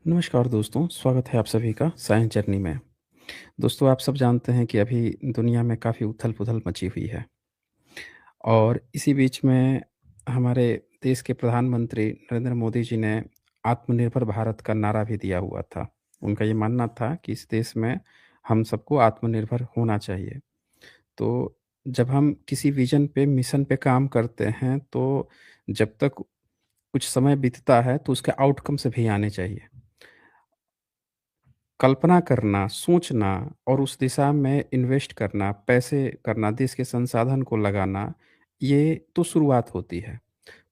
नमस्कार दोस्तों, स्वागत है आप सभी का साइंस जर्नी में। दोस्तों, आप सब जानते हैं कि अभी दुनिया में काफ़ी उथल-पुथल मची हुई है और इसी बीच में हमारे देश के प्रधानमंत्री नरेंद्र मोदी जी ने आत्मनिर्भर भारत का नारा भी दिया हुआ था। उनका ये मानना था कि इस देश में हम सबको आत्मनिर्भर होना चाहिए। तो जब हम किसी विज़न पे, मिशन पे काम करते हैं, तो जब तक कुछ समय बीतता है, तो उसके आउटकम्स भी आने चाहिए। कल्पना करना, सोचना और उस दिशा में इन्वेस्ट करना, पैसे करना, देश के संसाधन को लगाना, ये तो शुरुआत होती है।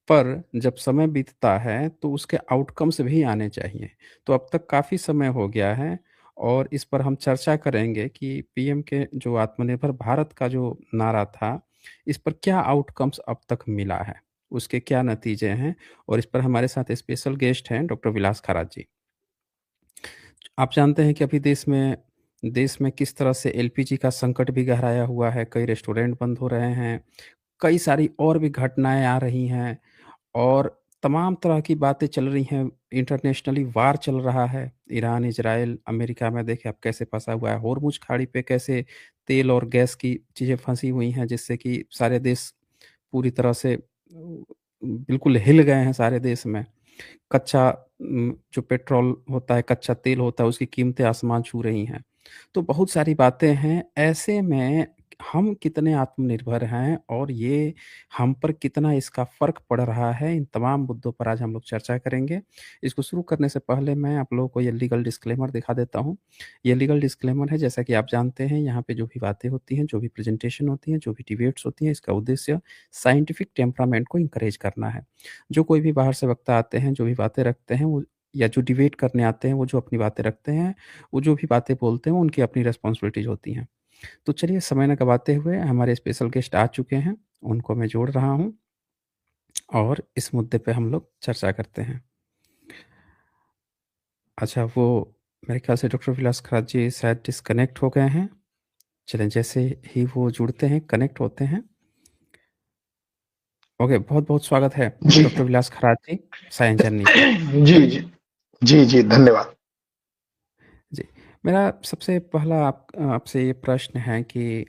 पर जब समय बीतता है, तो उसके आउटकम्स भी आने चाहिए। तो अब तक काफ़ी समय हो गया है और इस पर हम चर्चा करेंगे कि पीएम के जो आत्मनिर्भर भारत का जो नारा था, इस पर क्या आउटकम्स अब तक मिला है? उसके क्या नतीजे हैं? और इस पर हमारे साथ स्पेशल गेस्ट हैं डॉक्टर विलास खरात जी। आप जानते हैं कि अभी देश में किस तरह से एलपीजी का संकट भी गहराया हुआ है, कई रेस्टोरेंट बंद हो रहे हैं, कई सारी और भी घटनाएँ आ रही हैं और तमाम तरह की बातें चल रही हैं, इंटरनेशनली वार चल रहा है, ईरान, इज़राइल, अमेरिका में देखिए अब कैसे फँसा हुआ है, होर्मुज़ खाड़ी पे कैसे तेल और गैस की चीज़ें फँसी हुई हैं, जिससे कि सारे देश पूरी तरह से बिल्कुल हिल गए हैं सारे देश में। कच्चा जो पेट्रोल होता है, कच्चा तेल होता है, उसकी कीमतें आसमान छू रही हैं। तो बहुत सारी बातें हैं, ऐसे में हम कितने आत्मनिर्भर हैं और ये हम पर कितना इसका फ़र्क पड़ रहा है, इन तमाम मुद्दों पर आज हम लोग चर्चा करेंगे। इसको शुरू करने से पहले मैं आप लोगों को ये लीगल डिस्क्लेमर दिखा देता हूँ। ये लीगल डिस्क्लेमर है, जैसा कि आप जानते हैं, यहाँ पे जो भी बातें होती हैं, जो भी प्रेज़ेंटेशन होती हैं, जो भी डिबेट्स होती हैं, इसका उद्देश्य साइंटिफिक टेम्परामेंट को एनकरेज करना है। जो कोई भी बाहर से वक्ता आते हैं, जो भी बातें रखते हैं, वो या जो डिबेट करने आते हैं, वो जो अपनी बातें रखते हैं, वो जो भी बातें बोलते हैं, वो उनकी अपनी रिस्पॉन्सिबिलिटीज़ होती हैं। तो चलिए समय ना गवाते हुए हमारे स्पेशल गेस्ट आ चुके हैं, उनको मैं जोड़ रहा हूँ और इस मुद्दे पे हम लोग चर्चा करते हैं। अच्छा, वो मेरे ख्याल से डॉक्टर विलास खरात जी शायद डिस्कनेक्ट हो गए हैं। चलें, जैसे ही वो जुड़ते हैं, कनेक्ट होते हैं। ओके, बहुत-बहुत स्वागत है जी। डॉक्टर विलास खरात जी, साइंस जर्नी पे। जी, जी। जी, जी, धन्यवाद। जी, मेरा सबसे पहला आपसे ये प्रश्न है कि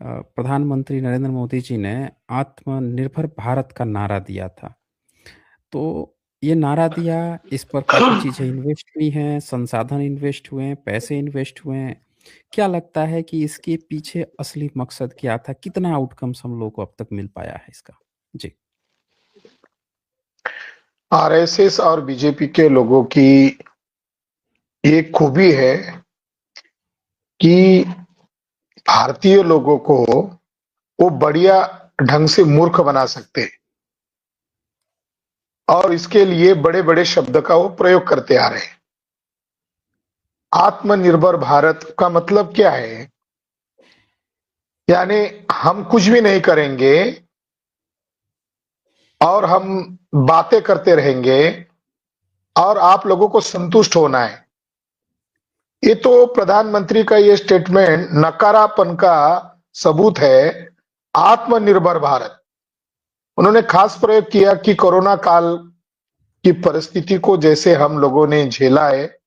प्रधानमंत्री नरेंद्र मोदी जी ने आत्मनिर्भर भारत का नारा दिया था। तो ये नारा दिया, इस पर काफ़ी चीज़ें इन्वेस्ट हुई हैं, संसाधन इन्वेस्ट हुए हैं, पैसे इन्वेस्ट हुए हैं। क्या लगता है कि इसके पीछे असली मकसद क्या था? कितना आउटकम्स हम लोगों को अब तक मिल पाया है इसका? जी। आरएसएस और बीजेपी के लोगों की एक खूबी है कि भारतीय लोगों को वो बढ़िया ढंग से मूर्ख बना सकते हैं और इसके लिए बड़े-बड़े शब्द का वो प्रयोग करते आ रहे हैं। आत्मनिर्भर भारत का मतलब क्या है? यानी हम कुछ भी नहीं करेंगे और हम बातें करते रहेंगे और आप लोगों को संतुष्ट होना है। ये तो प्रधानमंत्री का ये स्टेटमेंट नकारापन का सबूत है। आत्मनिर्भर भारत उन्होंने खास प्रयोग किया कि कोरोना काल की परिस्थिति को जैसे हम लोगों ने झेला है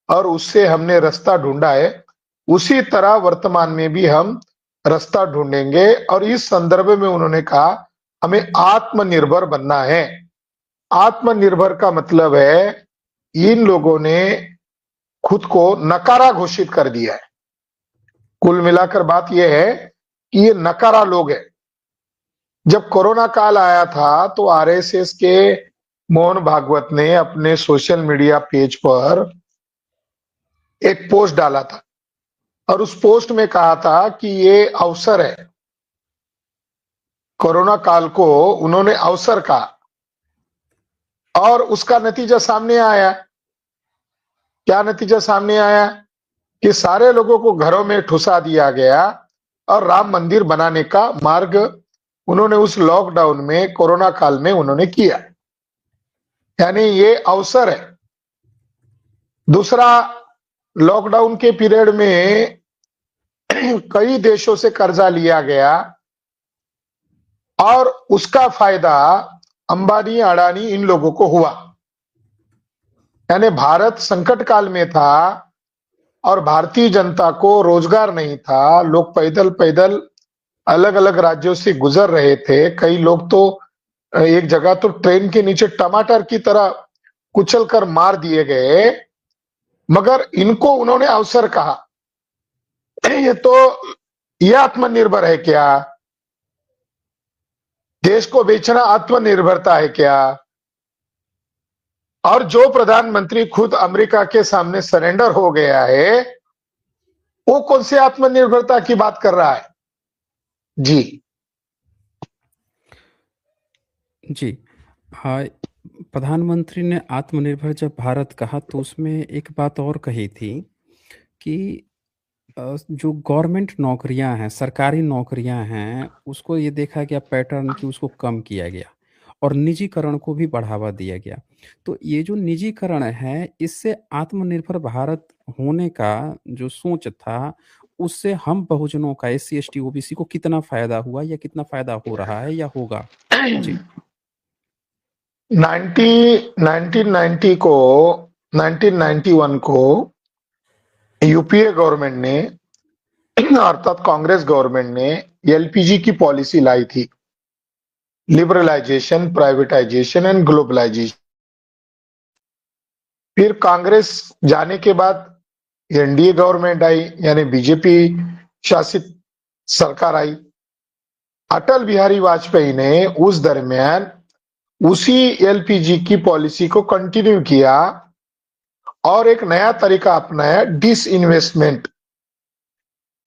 और उससे हमने रास्ता ढूंढा है, उसी तरह वर्तमान में भी हम रास्ता ढूंढेंगे। और इस संदर्भ में उन्होंने कहा हमें आत्मनिर्भर बनना है। आत्मनिर्भर का मतलब है इन लोगों ने खुद को नकारा घोषित कर दिया है। कुल मिलाकर बात यह है कि ये नकारा लोग हैं। जब कोरोना काल आया था तो आरएसएस के मोहन भागवत ने अपने सोशल मीडिया पेज पर एक पोस्ट डाला था और उस पोस्ट में कहा था कि ये अवसर है। कोरोना काल को उन्होंने अवसर कहा और उसका नतीजा सामने आया। क्या नतीजा सामने आया कि सारे लोगों को घरों में ठुसा दिया गया और राम मंदिर बनाने का मार्ग उन्होंने उस लॉकडाउन में कोरोना काल में उन्होंने किया। यानी ये अवसर है। दूसरा, लॉकडाउन के पीरियड में कई देशों से कर्जा लिया गया और उसका फायदा अंबानी अडानी इन लोगों को हुआ। यानी भारत संकट काल में था और भारतीय जनता को रोजगार नहीं था, लोग पैदल पैदल अलग अलग राज्यों से गुजर रहे थे। कई लोग तो एक जगह तो ट्रेन के नीचे टमाटर की तरह कुचल कर मार दिए गए, मगर इनको उन्होंने अवसर कहा। ये तो ये आत्मनिर्भर है क्या? देश को बेचना आत्मनिर्भरता है क्या? और जो प्रधानमंत्री खुद अमेरिका के सामने सरेंडर हो गया है, वो कौन सी आत्मनिर्भरता की बात कर रहा है? जी जी। हाँ, प्रधानमंत्री ने आत्मनिर्भर जब भारत कहा तो उसमें एक बात और कही थी कि जो गवर्नमेंट नौकरियां हैं, सरकारी नौकरियां हैं, उसको ये देखा गया पैटर्न कि उसको कम किया गया और निजीकरण को भी बढ़ावा दिया गया। तो ये जो निजीकरण है, इससे आत्मनिर्भर भारत होने का जो सोच था, उससे हम बहुजनों का एससी, एसटी, ओबीसी को कितना फ़ायदा हुआ या कितना फ़ायदा हो रहा है या होगा? जी। 1990 को 1991 को यूपीए गवर्नमेंट ने अर्थात कांग्रेस गवर्नमेंट ने एलपीजी की पॉलिसी लाई थी, लिबरलाइजेशन, प्राइवेटाइजेशन एंड ग्लोबलाइजेशन। फिर कांग्रेस जाने के बाद एनडीए गवर्नमेंट आई, यानी बीजेपी शासित सरकार आई। अटल बिहारी वाजपेयी ने उस दरमियान उसी एलपीजी की पॉलिसी को कंटिन्यू किया और एक नया तरीका अपनाया, डिस इन्वेस्टमेंट।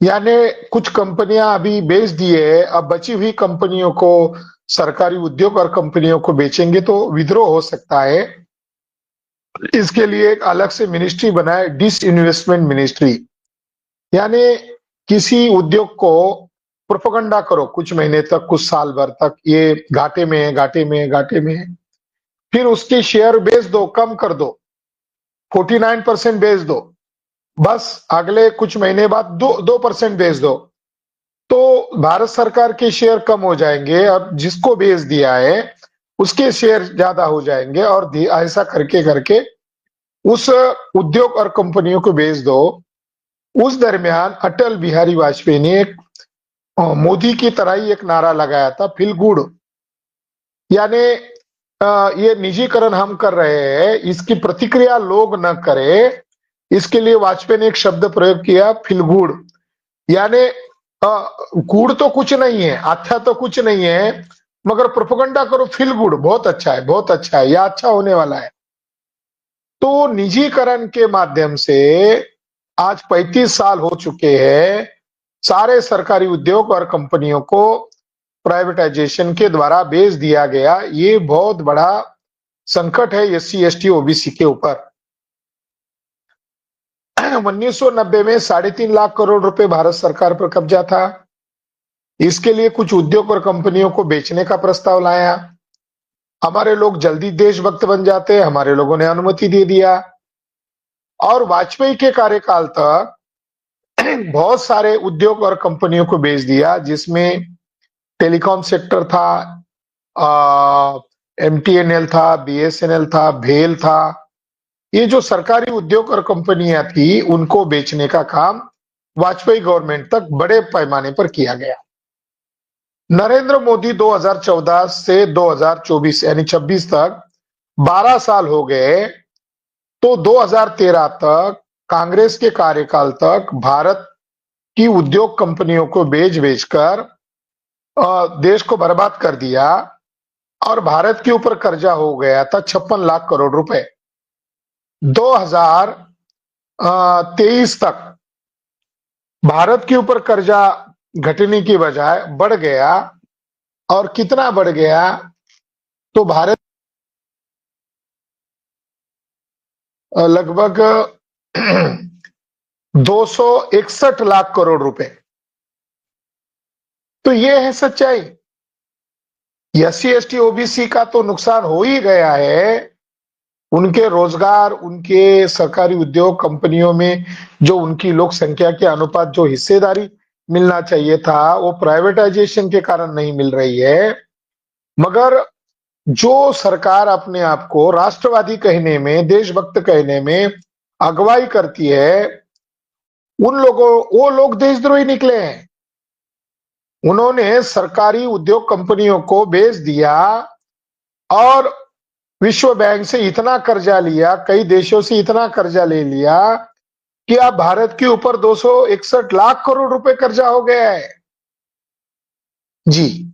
यानी कुछ कंपनियां अभी बेच दिए, अब बची हुई कंपनियों को, सरकारी उद्योग और कंपनियों को बेचेंगे तो विद्रोह हो सकता है। इसके लिए एक अलग से मिनिस्ट्री बनाए, डिस इन्वेस्टमेंट मिनिस्ट्री। यानी किसी उद्योग को प्रोपेगेंडा करो कुछ महीने तक, कुछ साल भर तक, ये घाटे में है, घाटे में है, घाटे में है। फिर उसके शेयर बेच दो, कम कर दो, 49% बेच दो, बस अगले कुछ महीने बाद 2% बेच दो, तो भारत सरकार के शेयर कम हो जाएंगे, अब जिसको बेच दिया है उसके शेयर ज्यादा हो जाएंगे, और ऐसा करके करके उस उद्योग और कंपनियों को बेच दो। उस दरमियान अटल बिहारी वाजपेयी ने एक मोदी की तरह ही एक नारा लगाया था, फील गुड। यानी ये निजीकरण हम कर रहे हैं, इसकी प्रतिक्रिया लोग न करें, इसके लिए वाजपेयी ने एक शब्द प्रयोग किया, फील गुड। यानी गुड़ तो कुछ नहीं है, अच्छा तो कुछ नहीं है, मगर प्रोपेगेंडा करो, फील गुड, बहुत अच्छा है, बहुत अच्छा है, या अच्छा होने वाला है। तो निजीकरण के माध्यम से आज 35 साल हो चुके हैं, सारे सरकारी उद्योग और कंपनियों को प्राइवेटाइजेशन के द्वारा बेच दिया गया। ये बहुत बड़ा संकट है एससी, एसटी, ओबीसी के ऊपर। 1990 में 3.5 लाख करोड़ रुपए भारत सरकार पर कब्जा था। इसके लिए कुछ उद्योग और कंपनियों को बेचने का प्रस्ताव लाया। हमारे लोग जल्दी देशभक्त बन जाते, हमारे लोगों ने अनुमति दे दिया, और वाजपेयी के कार्यकाल तक बहुत सारे उद्योग और कंपनियों को बेच दिया, जिसमें टेलीकॉम सेक्टर था, एमटीएनएल था, बीएसएनएल था, भेल था। ये जो सरकारी उद्योग और कंपनियां थी, उनको बेचने का काम वाजपेयी गवर्नमेंट तक बड़े पैमाने पर किया गया। नरेंद्र मोदी 2014 से 2024 यानी 26 तक 12 साल हो गए, तो 2013 तक कांग्रेस के कार्यकाल तक भारत की उद्योग कंपनियों को बेच बेचकर देश को बर्बाद कर दिया, और भारत के ऊपर कर्जा हो गया था 56 लाख करोड़ रुपए। 2023 तक भारत के ऊपर कर्जा घटने की बजाय बढ़ गया, और कितना बढ़ गया, तो भारत लगभग 261 लाख करोड़ रुपए। तो ये है सच्चाई। एससी, एसटी, ओबीसी का तो नुकसान हो ही गया है। उनके रोजगार, उनके सरकारी उद्योग कंपनियों में जो उनकी लोक संख्या के अनुपात जो हिस्सेदारी मिलना चाहिए था, वो प्राइवेटाइजेशन के कारण नहीं मिल रही है। मगर जो सरकार अपने आप को राष्ट्रवादी कहने में, देशभक्त कहने में अगुवाई करती है, वो लोग देशद्रोही निकले हैं। उन्होंने सरकारी उद्योग कंपनियों को बेच दिया और विश्व बैंक से इतना कर्जा लिया, कई देशों से इतना कर्जा ले लिया कि अब भारत के ऊपर 261 लाख करोड़ रुपए कर्जा हो गया है। जी।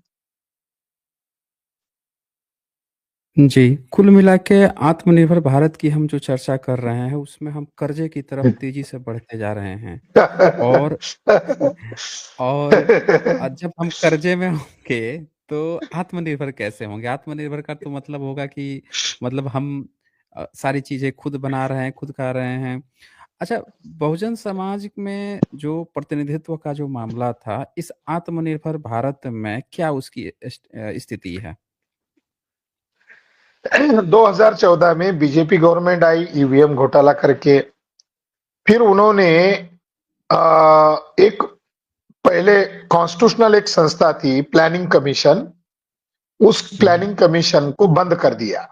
जी, कुल मिला के आत्मनिर्भर भारत की हम जो चर्चा कर रहे हैं, उसमें हम कर्ज़े की तरफ तेज़ी से बढ़ते जा रहे हैं। और और जब हम कर्ज़े में होंगे, तो आत्मनिर्भर कैसे होंगे? आत्मनिर्भर का तो मतलब होगा कि मतलब हम सारी चीज़ें खुद बना रहे हैं, खुद खा रहे हैं। अच्छा, बहुजन समाज में जो प्रतिनिधित्व का जो मामला था, इस आत्मनिर्भर भारत में क्या उसकी स्थिति है? 2014 में बीजेपी गवर्नमेंट आई ईवीएम घोटाला करके। फिर उन्होंने एक पहले कॉन्स्टिट्यूशनल एक संस्था थी प्लानिंग कमीशन, उस हुँ, हुँ। प्लानिंग कमीशन को बंद कर दिया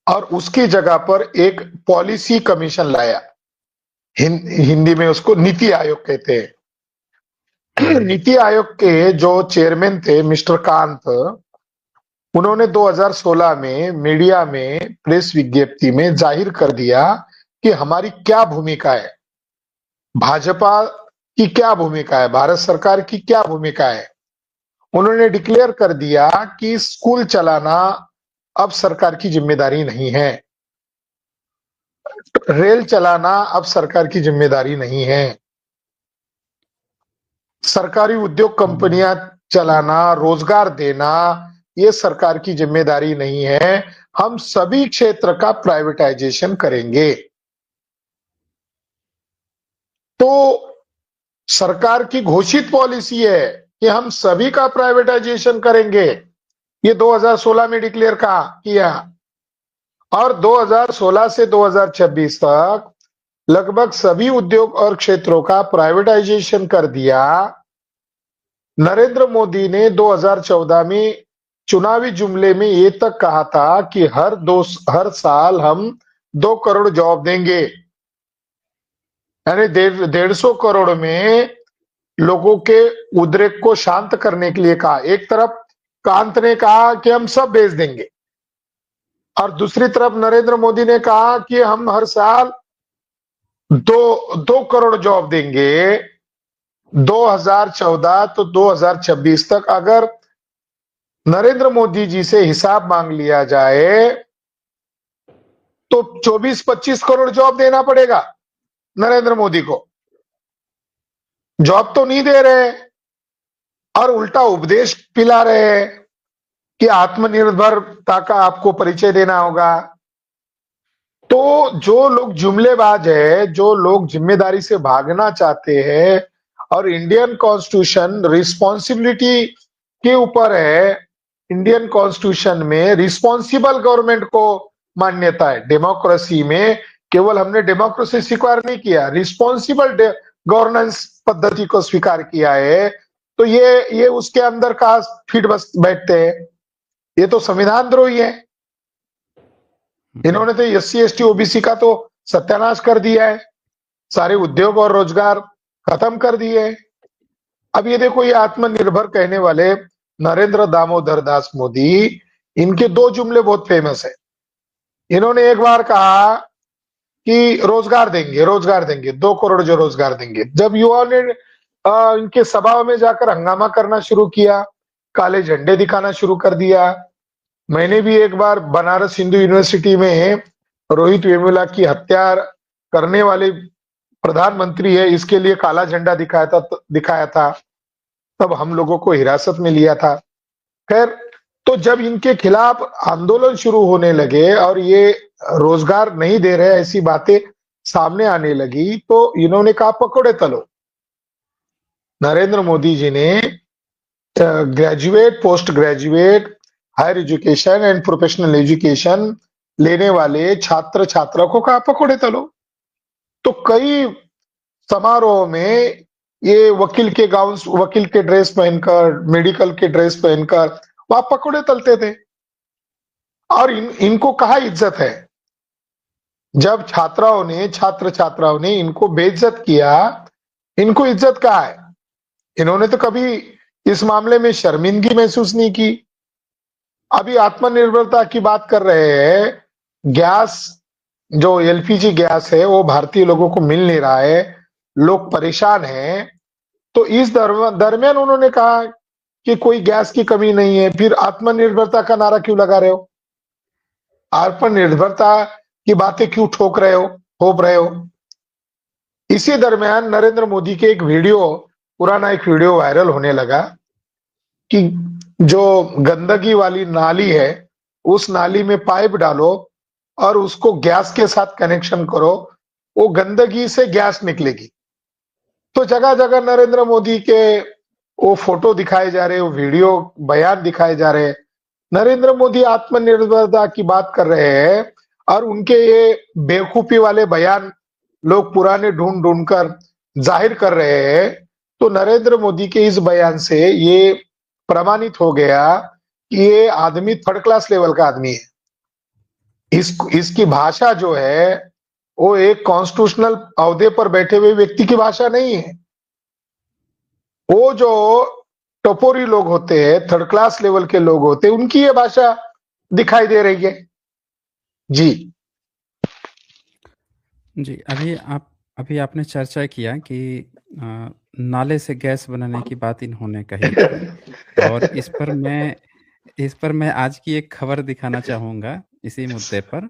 और उसकी जगह पर एक पॉलिसी कमीशन लाया। हिंदी में उसको नीति आयोग कहते हुँ, हैं। हुँ। नीति आयोग के जो चेयरमैन थे मिस्टर कांत, उन्होंने 2016 में मीडिया में प्रेस विज्ञप्ति में जाहिर कर दिया कि हमारी क्या भूमिका है, भाजपा की क्या भूमिका है, भारत सरकार की क्या भूमिका है। उन्होंने डिक्लेयर कर दिया कि स्कूल चलाना अब सरकार की जिम्मेदारी नहीं है, रेल चलाना अब सरकार की जिम्मेदारी नहीं है, सरकारी उद्योग हुँ। कंपनियां चलाना, रोजगार देना, ये सरकार की जिम्मेदारी नहीं है। हम सभी क्षेत्र का प्राइवेटाइजेशन करेंगे। तो सरकार की घोषित पॉलिसी है कि हम सभी का प्राइवेटाइजेशन करेंगे। ये 2016 में डिक्लेयर किया और 2016 से 2026 तक लगभग सभी उद्योग और क्षेत्रों का प्राइवेटाइजेशन कर दिया। नरेंद्र मोदी ने 2014 में चुनावी जुमले में ये तक कहा था कि हर साल हम 2 करोड़ जॉब देंगे, यानी 150 करोड़ में लोगों के उद्रेक को शांत करने के लिए कहा। एक तरफ कांत ने कहा कि हम सब बेच देंगे और दूसरी तरफ नरेंद्र मोदी ने कहा कि हम हर साल 2 करोड़ जॉब देंगे। 2014 तो 2026 तक अगर नरेंद्र मोदी जी से हिसाब मांग लिया जाए तो 24-25 करोड़ जॉब देना पड़ेगा नरेंद्र मोदी को। जॉब तो नहीं दे रहे और उल्टा उपदेश पिला रहे हैं कि आत्मनिर्भरता का आपको परिचय देना होगा। तो जो लोग जुमलेबाज है, जो लोग जिम्मेदारी से भागना चाहते हैं और इंडियन कॉन्स्टिट्यूशन रिस्पॉन्सिबिलिटी के ऊपर है, इंडियन कॉन्स्टिट्यूशन में रिस्पॉन्सिबल गवर्नमेंट को मान्यता है। डेमोक्रेसी में केवल हमने डेमोक्रेसी स्वीकार नहीं किया, रिस्पॉन्सिबल गवर्नेंस पद्धति को स्वीकार किया है। तो ये उसके अंदर का फिट बस बैठते हैं। ये तो संविधान द्रोही है। इन्होंने तो एससी एसटी ओबीसी का तो सत्यानाश कर दिया है, सारे उद्योग और रोजगार खत्म कर दिए हैं। अब ये देखो, ये आत्मनिर्भर कहने वाले नरेंद्र दामोदर दास मोदी, इनके दो जुमले बहुत फेमस है। इन्होंने एक बार कहा कि रोजगार देंगे 2 करोड़ जो रोजगार देंगे। जब युवाओं ने इनके सभा में जाकर हंगामा करना शुरू किया, काले झंडे दिखाना शुरू कर दिया। मैंने भी एक बार बनारस हिंदू यूनिवर्सिटी में रोहित वेमुला की हत्या करने वाले प्रधानमंत्री है इसके लिए काला झंडा दिखाया था। तब हम लोगों को हिरासत में लिया था। खैर, तो जब इनके खिलाफ आंदोलन शुरू होने लगे और ये रोजगार नहीं दे रहे ऐसी बातें सामने आने लगी, तो इन्होंने कहा पकौड़े तलो। नरेंद्र मोदी जी ने graduate, post graduate, higher education and professional education लेने वाले छात्र छात्राओं को कहा पकौड़े तलो। तो कई समारोह में ये वकील के ड्रेस पहनकर, मेडिकल के ड्रेस पहनकर वहां पकौड़े तलते थे। और इनको कहाँ इज्जत है? जब छात्र छात्राओं ने इनको बेइज्जत किया, इनको इज्जत कहाँ है? इन्होंने तो कभी इस मामले में शर्मिंदगी महसूस नहीं की। अभी आत्मनिर्भरता की बात कर रहे हैं। गैस, जो एलपीजी गैस है, वो भारतीय लोगों को मिल नहीं रहा है, लोग परेशान हैं। तो इस दरमियान उन्होंने कहा कि कोई गैस की कमी नहीं है, फिर आत्मनिर्भरता का नारा क्यों लगा रहे हो? आत्मनिर्भरता की बातें क्यों थोप रहे हो? इसी दरमियान नरेंद्र मोदी के पुराना एक वीडियो वायरल होने लगा कि जो गंदगी वाली नाली है, उस नाली में पाइप डालो और उसको गैस के साथ कनेक्शन करो, वो गंदगी से गैस निकलेगी। तो जगह जगह नरेंद्र मोदी के वो फोटो दिखाए जा रहे, वो वीडियो बयान दिखाए जा रहे। नरेंद्र मोदी आत्मनिर्भरता की बात कर रहे हैं और उनके ये बेवकूफी वाले बयान लोग पुराने ढूंढ ढूंढ कर जाहिर कर रहे हैं। तो नरेंद्र मोदी के इस बयान से ये प्रमाणित हो गया कि ये आदमी थर्ड क्लास लेवल का आदमी है। इसकी भाषा जो है, वो एक कॉन्स्टिट्यूशनल अहदे पर बैठे हुए व्यक्ति की भाषा नहीं है। वो जो टपोरी लोग होते हैं, थर्ड क्लास लेवल के लोग होते हैं, उनकी ये भाषा दिखाई दे रही है। जी जी, अभी आपने चर्चा किया कि नाले से गैस बनाने की बात इन्होंने कही थी और इस पर मैं आज की एक खबर दिखाना चाहूँगा इसी मुद्दे पर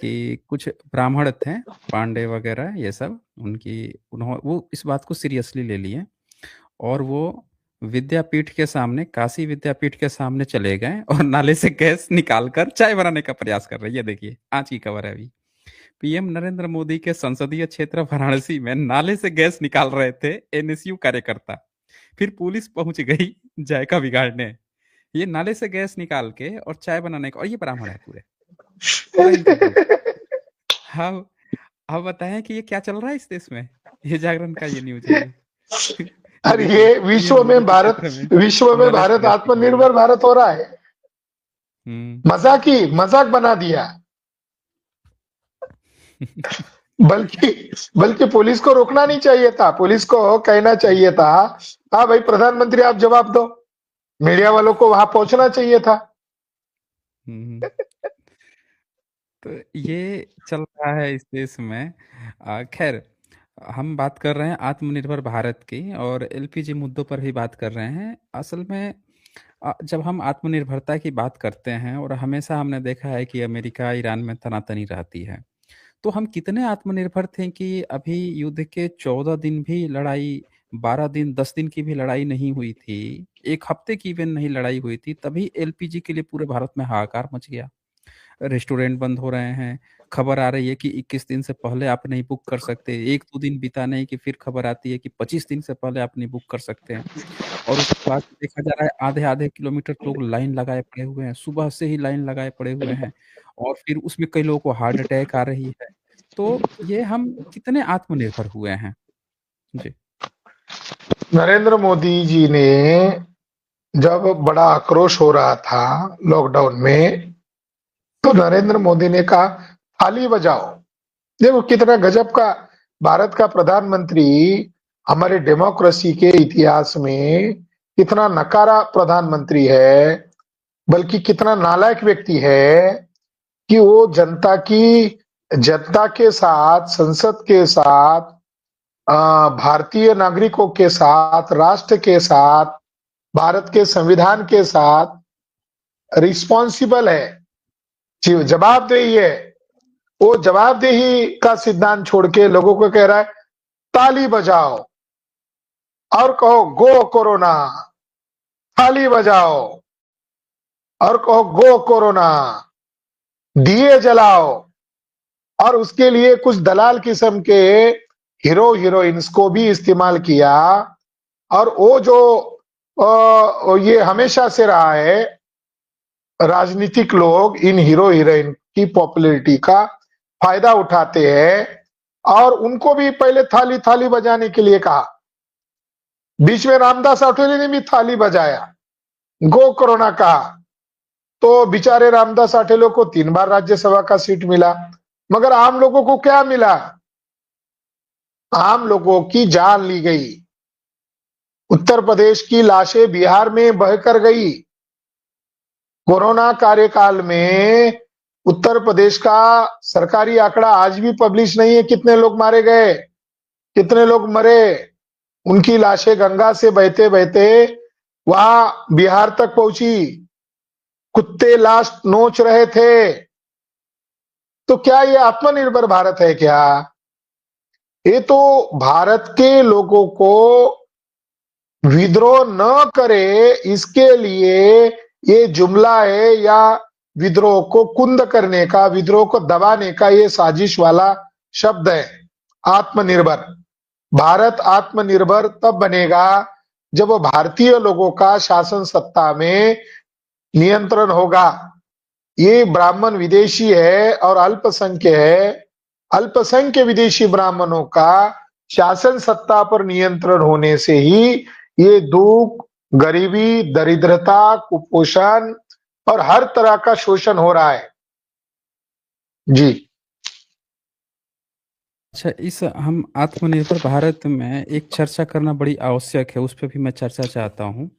कि कुछ ब्राह्मण थे, पांडे वगैरह ये सब, वो इस बात को सीरियसली ले लिए और वो विद्यापीठ के सामने, काशी विद्यापीठ के सामने चले गए और नाले से गैस निकाल कर चाय बनाने का प्रयास कर रहे हैं। ये देखिए, आज की खबर है अभी। पीएम नरेंद्र मोदी के संसदीय क्षेत्र वाराणसी में नाले से गैस निकाल रहे थे एनएसयू कार्यकर्ता, फिर पुलिस पहुंच गई जायका बिगाड़ने। ये नाले से गैस निकाल के और चाय बनाने का, और ये ब्राह्मण है पूरे, पूरा इनका ग्रुप। हाँ, अब बताएं कि ये क्या चल रहा है इस देश में। ये जागरण का ये न्यूज है ये। ये और देखिए, ये पीएम मोदी के क्षेत्र में विश्व में नाले से भारत गैस निकाल रहे हैं। आत्मनिर्भर भारत हो रहा है। हम्म। मजाक बना दिया। बल्कि बल्कि पुलिस को रोकना नहीं चाहिए था, पुलिस को कहना चाहिए था, हाँ भाई प्रधानमंत्री आप जवाब दो। मीडिया वालों को वहां पहुंचना चाहिए था। हम्म। तो ये चल रहा है इस देश में। खैर, हम बात कर रहे हैं आत्मनिर्भर भारत की और एलपीजी मुद्दों पर भी बात कर रहे हैं। असल में जब हम आत्मनिर्भरता की बात करते हैं, और हमेशा हमने देखा है कि अमेरिका ईरान में तनातनी रहती है, तो हम कितने आत्मनिर्भर थे कि अभी युद्ध के 14 दिन भी लड़ाई, 12 दिन, 10 दिन की भी लड़ाई नहीं हुई थी, एक हफ्ते की भी नहीं लड़ाई हुई थी, तभी एलपीजी के लिए पूरे भारत में हाहाकार मच गया। रेस्टोरेंट बंद हो रहे हैं, खबर आ रही है कि 21 दिन से पहले आप नहीं बुक कर सकते। 1-2 दिन बीता नहीं कि फिर खबर आती है कि 25 दिन से पहले आप नहीं बुक कर सकते हैं। और उसके बाद देखा जा रहा है आधे-आधे किलोमीटर लोग लाइन लगाए पड़े हुए हैं, सुबह से ही लाइन लगाए पड़े हुए हैं और फिर उसमें कई लोगों को हार्ट अटैक आ रही है। तो ये हम कितने आत्मनिर्भर हुए हैं। जी। नरेंद्र मोदी जी ने जब बड़ा आक्रोश हो रहा था लॉकडाउन में, तो नरेंद्र मोदी ने कहा थाली बजाओ। देखो कितना गजब का भारत का प्रधानमंत्री, हमारे डेमोक्रेसी के इतिहास में कितना नकारा प्रधानमंत्री है, बल्कि कितना नालायक व्यक्ति है कि वो जनता के साथ, संसद के साथ, भारतीय नागरिकों के साथ, राष्ट्र के साथ, भारत के संविधान के साथ रिस्पॉन्सिबल है, जवाबदेही है। वो जवाबदेही का सिद्धांत छोड़ के लोगों को कह रहा है ताली बजाओ और कहो गो कोरोना, ताली बजाओ और कहो गो कोरोना, दिए जलाओ। और उसके लिए कुछ दलाल किस्म के हीरोइंस को भी इस्तेमाल किया। और वो जो ये हमेशा से रहा है, राजनीतिक लोग इन हीरोइन की पॉपुलैरिटी का फायदा उठाते हैं और उनको भी पहले थाली थाली बजाने के लिए कहा। बीच में रामदास आठवले ने भी थाली बजाया, गो कोरोना कहा। तो बेचारे रामदास आठवले को 3 बार राज्यसभा का सीट मिला, मगर आम लोगों को क्या मिला? आम लोगों की जान ली गई। उत्तर प्रदेश की लाशें बिहार में बहकर गई। कोरोना कार्यकाल में उत्तर प्रदेश का सरकारी आंकड़ा आज भी पब्लिश नहीं है, कितने लोग मारे गए, कितने लोग मरे। उनकी लाशें गंगा से बहते बहते वहां बिहार तक पहुंची। कुत्ते लाश नोच रहे थे। तो क्या ये आत्मनिर्भर भारत है क्या? ये तो भारत के लोगों को विद्रोह न करे इसके लिए ये जुमला है, या विद्रोह को कुंद करने का, विद्रोह को दबाने का ये साजिश वाला शब्द है। आत्मनिर्भर भारत आत्मनिर्भर तब बनेगा जब भारतीय लोगों का शासन सत्ता में नियंत्रण होगा। ये ब्राह्मण विदेशी है और अल्पसंख्य है। अल्पसंख्य विदेशी ब्राह्मणों का शासन सत्ता पर नियंत्रण होने से ही ये दुख, गरीबी, दरिद्रता, कुपोषण और हर तरह का शोषण हो रहा है। जी। अच्छा, इस हम आत्मनिर्भर भारत में एक चर्चा करना बड़ी आवश्यक है, उस पे भी मैं चर्चा चाहता हूँ।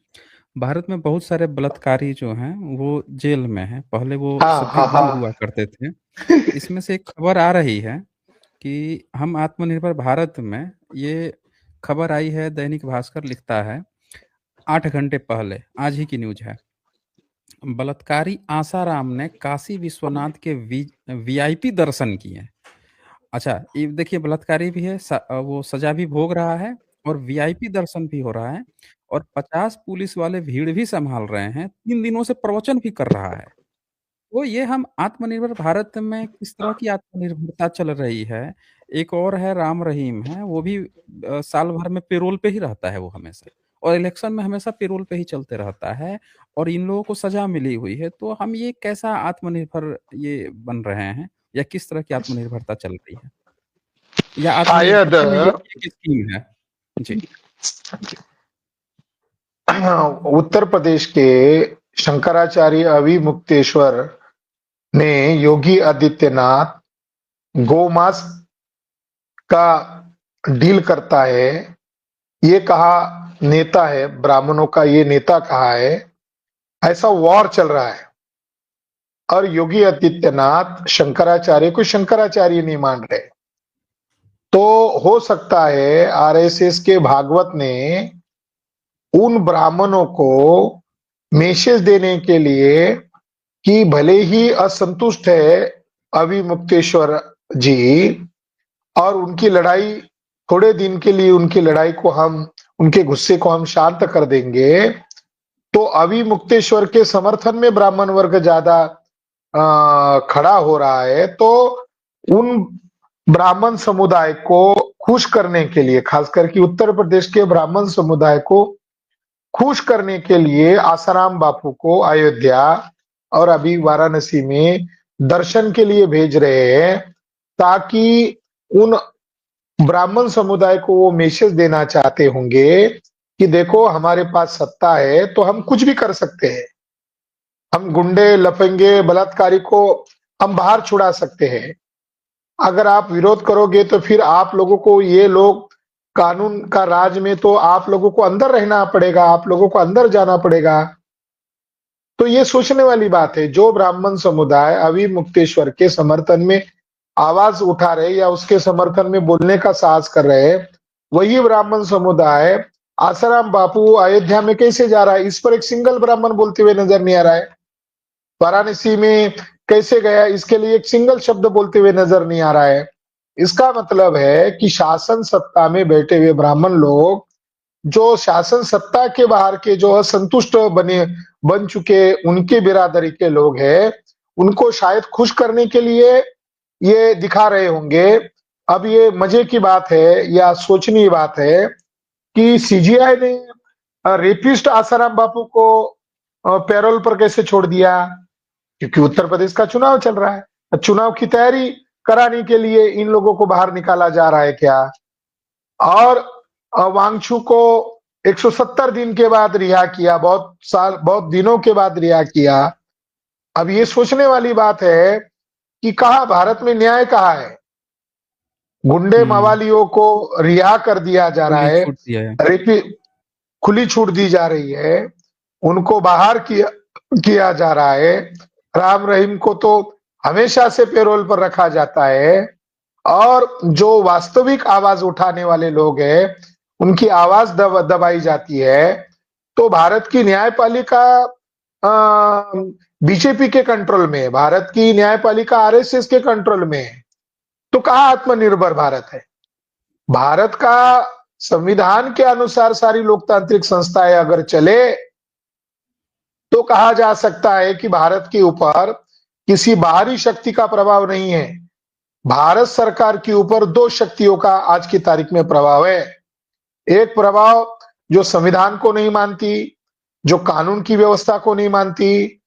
भारत में बहुत सारे बलात्कारी जो हैं वो जेल में हैं, पहले वो हाँ सब भी हाँ बंद हुआ हाँ। करते थे। इसमें से एक खबर आ रही है कि हम आत्मनिर्भर भारत में, ये खबर आई है, दैनिक भास्कर लिखता है 8 घंटे पहले, आज ही की न्यूज़ है। बलात्कारी आसाराम ने काशी विश्वनाथ के वीआईपी दर्शन किए। अच्छा, ये देखिए, बलात्कारी भी है, वो सजा भी भोग रहा है और वीआईपी दर्शन भी हो रहा है और 50 पुलिस वाले भीड़ भी संभाल रहे हैं, 3 दिनों से प्रवचन भी कर रहा है। तो ये हम आत्मनिर्भर भारत में किस तरह की आत्मनिर्भरता चल रही है। एक और है राम रहीम है, वो भी साल भर में पेरोल पे ही रहता है वो हमेशा, और इलेक्शन में हमेशा पेरोल पे ही चलते रहता है और इन लोगों को सजा मिली हुई है। तो हम ये कैसा आत्मनिर्भर ये बन रहे हैं, या किस तरह की आत्मनिर्भरता चल रही है? या शायद आत्मनिर्भरता में ये एक स्कीम है? जी। उत्तर प्रदेश के शंकराचार्य अभिमुक्तेश्वर ने योगी आदित्यनाथ गौमांस का डील करता है, ये कहा। नेता है, ब्राह्मणों का ये नेता कहा है। ऐसा वॉर चल रहा है और योगी आदित्यनाथ शंकराचार्य को शंकराचार्य नहीं मान रहे। तो हो सकता है आरएसएस के भागवत ने उन ब्राह्मणों को मैसेज देने के लिए कि भले ही असंतुष्ट है अभिमुक्तेश्वर जी और उनकी लड़ाई, थोड़े दिन के लिए उनकी लड़ाई को हम, उनके गुस्से को हम शांत कर देंगे, तो अभिमुक्तेश्वर के समर्थन में ब्राह्मण वर्ग ज्यादा खड़ा हो रहा है। तो उन ब्राह्मण समुदाय को खुश करने के लिए, खास करके उत्तर प्रदेश के ब्राह्मण समुदाय को खुश करने के लिए आसाराम बापू को अयोध्या और अभी वाराणसी में दर्शन के लिए भेज रहे हैं, ताकि उन ब्राह्मण समुदाय को वो मैसेज देना चाहते होंगे कि देखो हमारे पास सत्ता है तो हम कुछ भी कर सकते हैं। हम गुंडे, लफंगे, बलात्कारी को हम बाहर छुड़ा सकते हैं। अगर आप विरोध करोगे तो फिर आप लोगों को, ये लोग कानून का राज में, तो आप लोगों को अंदर रहना पड़ेगा, आप लोगों को अंदर जाना पड़ेगा। तो ये सोचने वाली बात है। जो ब्राह्मण समुदाय अभिमुक्तेश्वर के समर्थन में आवाज उठा रहे या उसके समर्थन में बोलने का साहस कर रहे हैं, वही ब्राह्मण समुदाय आसाराम बापू अयोध्या में कैसे जा रहा है, इस पर एक सिंगल ब्राह्मण बोलते हुए नजर नहीं आ रहा है। वाराणसी में कैसे गया, इसके लिए एक सिंगल शब्द बोलते हुए नजर नहीं आ रहा है। इसका मतलब है कि शासन सत्ता में बैठे हुए ब्राह्मण लोग, जो शासन सत्ता के बाहर के जो असंतुष्ट बन चुके उनके बिरादरी के लोग हैं, उनको शायद खुश करने के लिए ये दिखा रहे होंगे। अब ये मजे की बात है या सोचनीय बात है कि सीजीआई ने रेपिस्ट आसाराम बापू को पैरोल पर कैसे छोड़ दिया, क्योंकि उत्तर प्रदेश का चुनाव चल रहा है। चुनाव की तैयारी कराने के लिए इन लोगों को बाहर निकाला जा रहा है क्या? और वांगचू को 170 दिन के बाद रिहा किया, बहुत दिनों के बाद रिहा किया। अब ये सोचने वाली बात है कि कहा भारत में न्याय कहाँ है? गुंडे हम्म। मवालियों को रिहा कर दिया जा रहा खुली है, छूट दिया है। रेपी खुली छूट दी जा रही है, उनको बाहर किया किया जा रहा है। राम रहीम को तो हमेशा से पेरोल पर रखा जाता है, और जो वास्तविक आवाज उठाने वाले लोग हैं, उनकी आवाज दबाई जाती है। तो भारत की न्यायपालिका बीजेपी के कंट्रोल में है, भारत की न्यायपालिका आरएसएस के कंट्रोल में है। तो कहाँ आत्मनिर्भर भारत है? भारत का संविधान के अनुसार सारी लोकतांत्रिक संस्थाएं अगर चले, तो कहा जा सकता है कि भारत के ऊपर किसी बाहरी शक्ति का प्रभाव नहीं है। भारत सरकार के ऊपर दो शक्तियों का आज की तारीख में प्रभाव है। एक प्रभाव जो संविधान को नहीं मानती, जो कानून की व्यवस्था को नहीं मानती,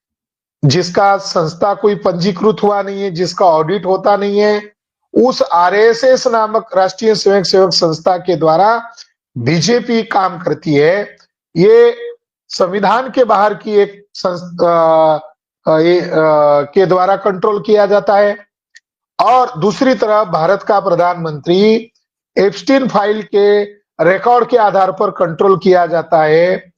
जिसका संस्था कोई पंजीकृत हुआ नहीं है, जिसका ऑडिट होता नहीं है, उस आरएसएस नामक राष्ट्रीय स्वयं सेवक संस्था के द्वारा बीजेपी काम करती है। ये संविधान के बाहर की एक संस्था के द्वारा कंट्रोल किया जाता है। और दूसरी तरफ भारत का प्रधानमंत्री एप्स्टीन फाइल के रिकॉर्ड के आधार पर कंट्रोल किया जाता है।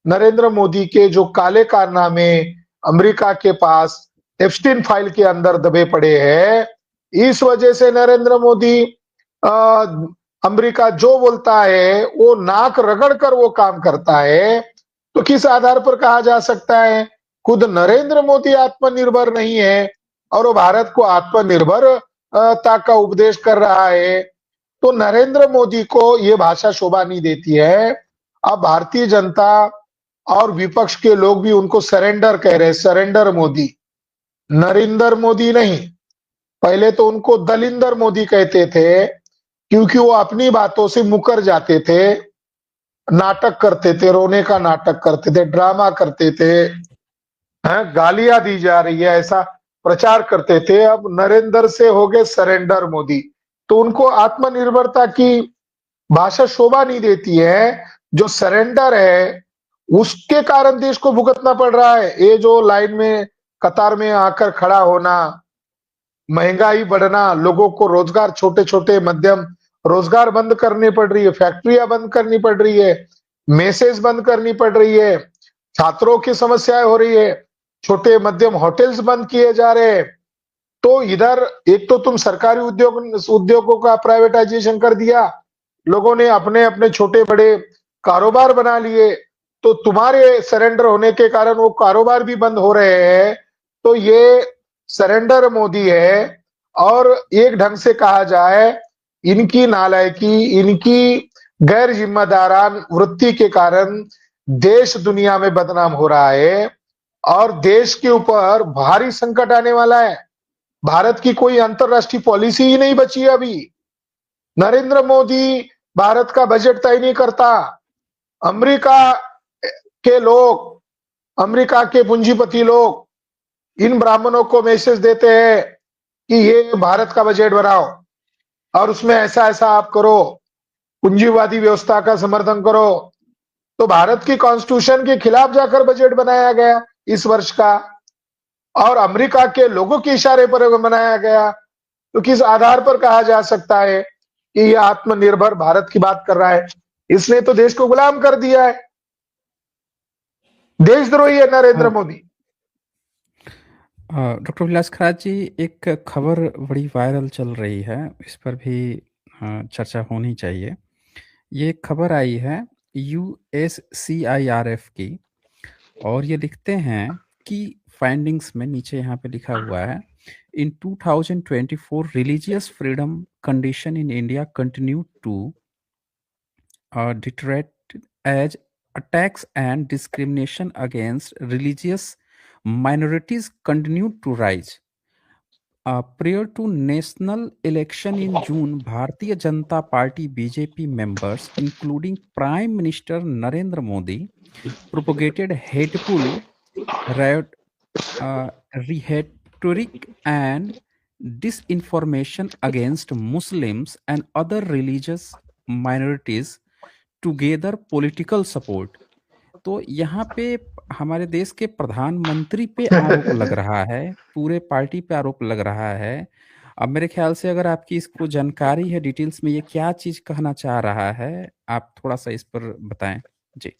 नरेंद्र मोदी के जो काले कारनामे अमेरिका के पास एप्स्टीन फाइल के अंदर दबे पड़े हैं, इस वजह से नरेंद्र मोदी अमेरिका जो बोलता है वो नाक रगड़ कर वो काम करता है। तो किस आधार पर कहा जा सकता है खुद नरेंद्र मोदी आत्मनिर्भर नहीं है और वो भारत को आत्मनिर्भरता का उपदेश कर रहा है? तो नरेंद्र मोदी को ये भाषा शोभा नहीं देती है। अब भारतीय जनता और विपक्ष के लोग भी उनको सरेंडर कह रहे हैं, सरेंडर मोदी, नरेंद्र मोदी नहीं। पहले तो उनको दलिंदर मोदी कहते थे, क्योंकि वो अपनी बातों से मुकर जाते थे, नाटक करते थे, रोने का नाटक करते थे, ड्रामा करते थे, गालियां दी जा रही है ऐसा प्रचार करते थे। अब नरेंद्र से हो गए सरेंडर मोदी। तो उनको आत्मनिर्भरता की भाषा शोभा नहीं देती है। जो सरेंडर है उसके कारण देश को भुगतना पड़ रहा है। ये जो लाइन में कतार में आकर खड़ा होना, महंगाई बढ़ना, लोगों को रोजगार, छोटे छोटे मध्यम रोजगार बंद करने पड़ रही है, फैक्ट्रियां बंद करनी पड़ रही है, मेसेज बंद करनी पड़ रही है, छात्रों की समस्याएं हो रही है, छोटे मध्यम होटल्स बंद किए जा रहे हैं। तो इधर एक तो तुम सरकारी उद्योगों का प्राइवेटाइजेशन कर दिया, लोगों ने अपने अपने छोटे बड़े कारोबार बना लिए, तो तुम्हारे सरेंडर होने के कारण वो कारोबार भी बंद हो रहे हैं। तो ये सरेंडर मोदी है। और एक ढंग से कहा जाए, इनकी नालायकी, इनकी गैर जिम्मेदारान वृत्ति के कारण देश दुनिया में बदनाम हो रहा है और देश के ऊपर भारी संकट आने वाला है। भारत की कोई अंतरराष्ट्रीय पॉलिसी ही नहीं बची है अभी। नरेंद्र मोदी भारत का बजट तय नहीं करता। अमेरिका के लोग, अमेरिका के पूंजीपति लोग इन ब्राह्मणों को मैसेज देते हैं कि ये भारत का बजट बनाओ और उसमें ऐसा ऐसा आप करो, पूंजीवादी व्यवस्था का समर्थन करो। तो भारत की कॉन्स्टिट्यूशन के खिलाफ जाकर बजट बनाया गया इस वर्ष का, और अमेरिका के लोगों के इशारे पर बनाया गया। तो किस आधार पर कहा जा सकता है कि यह आत्मनिर्भर भारत की बात कर रहा है? इसने तो देश को गुलाम कर दिया है। देशद्रोही है नरेंद्र मोदी। डॉक्टर विलास खराज जी, एक खबर बड़ी वायरल चल रही है, इस पर भी चर्चा होनी चाहिए। ये खबर आई है यूएससीआईआरएफ की, और ये लिखते हैं कि फाइंडिंग्स में नीचे यहाँ पे लिखा हुआ है, in 2024 religious freedom condition in India continue to deteriorate as attacks and discrimination against religious minorities continue to rise. Prior to national election in June, Bharatiya Janata Party (BJP) members, including Prime Minister Narendra Modi, propagated hateful riot, uh, rhetoric and disinformation against Muslims and other religious minorities to gather political support. तो यहाँ पे हमारे देश के प्रधानमंत्री पे आरोप लग रहा है, पूरे पार्टी पे आरोप लग रहा है। अब मेरे ख़्याल से अगर आपकी इसको जानकारी है डिटेल्स में ये क्या चीज़ कहना चाह रहा है, आप थोड़ा-सा इस पर बताएँ? जी।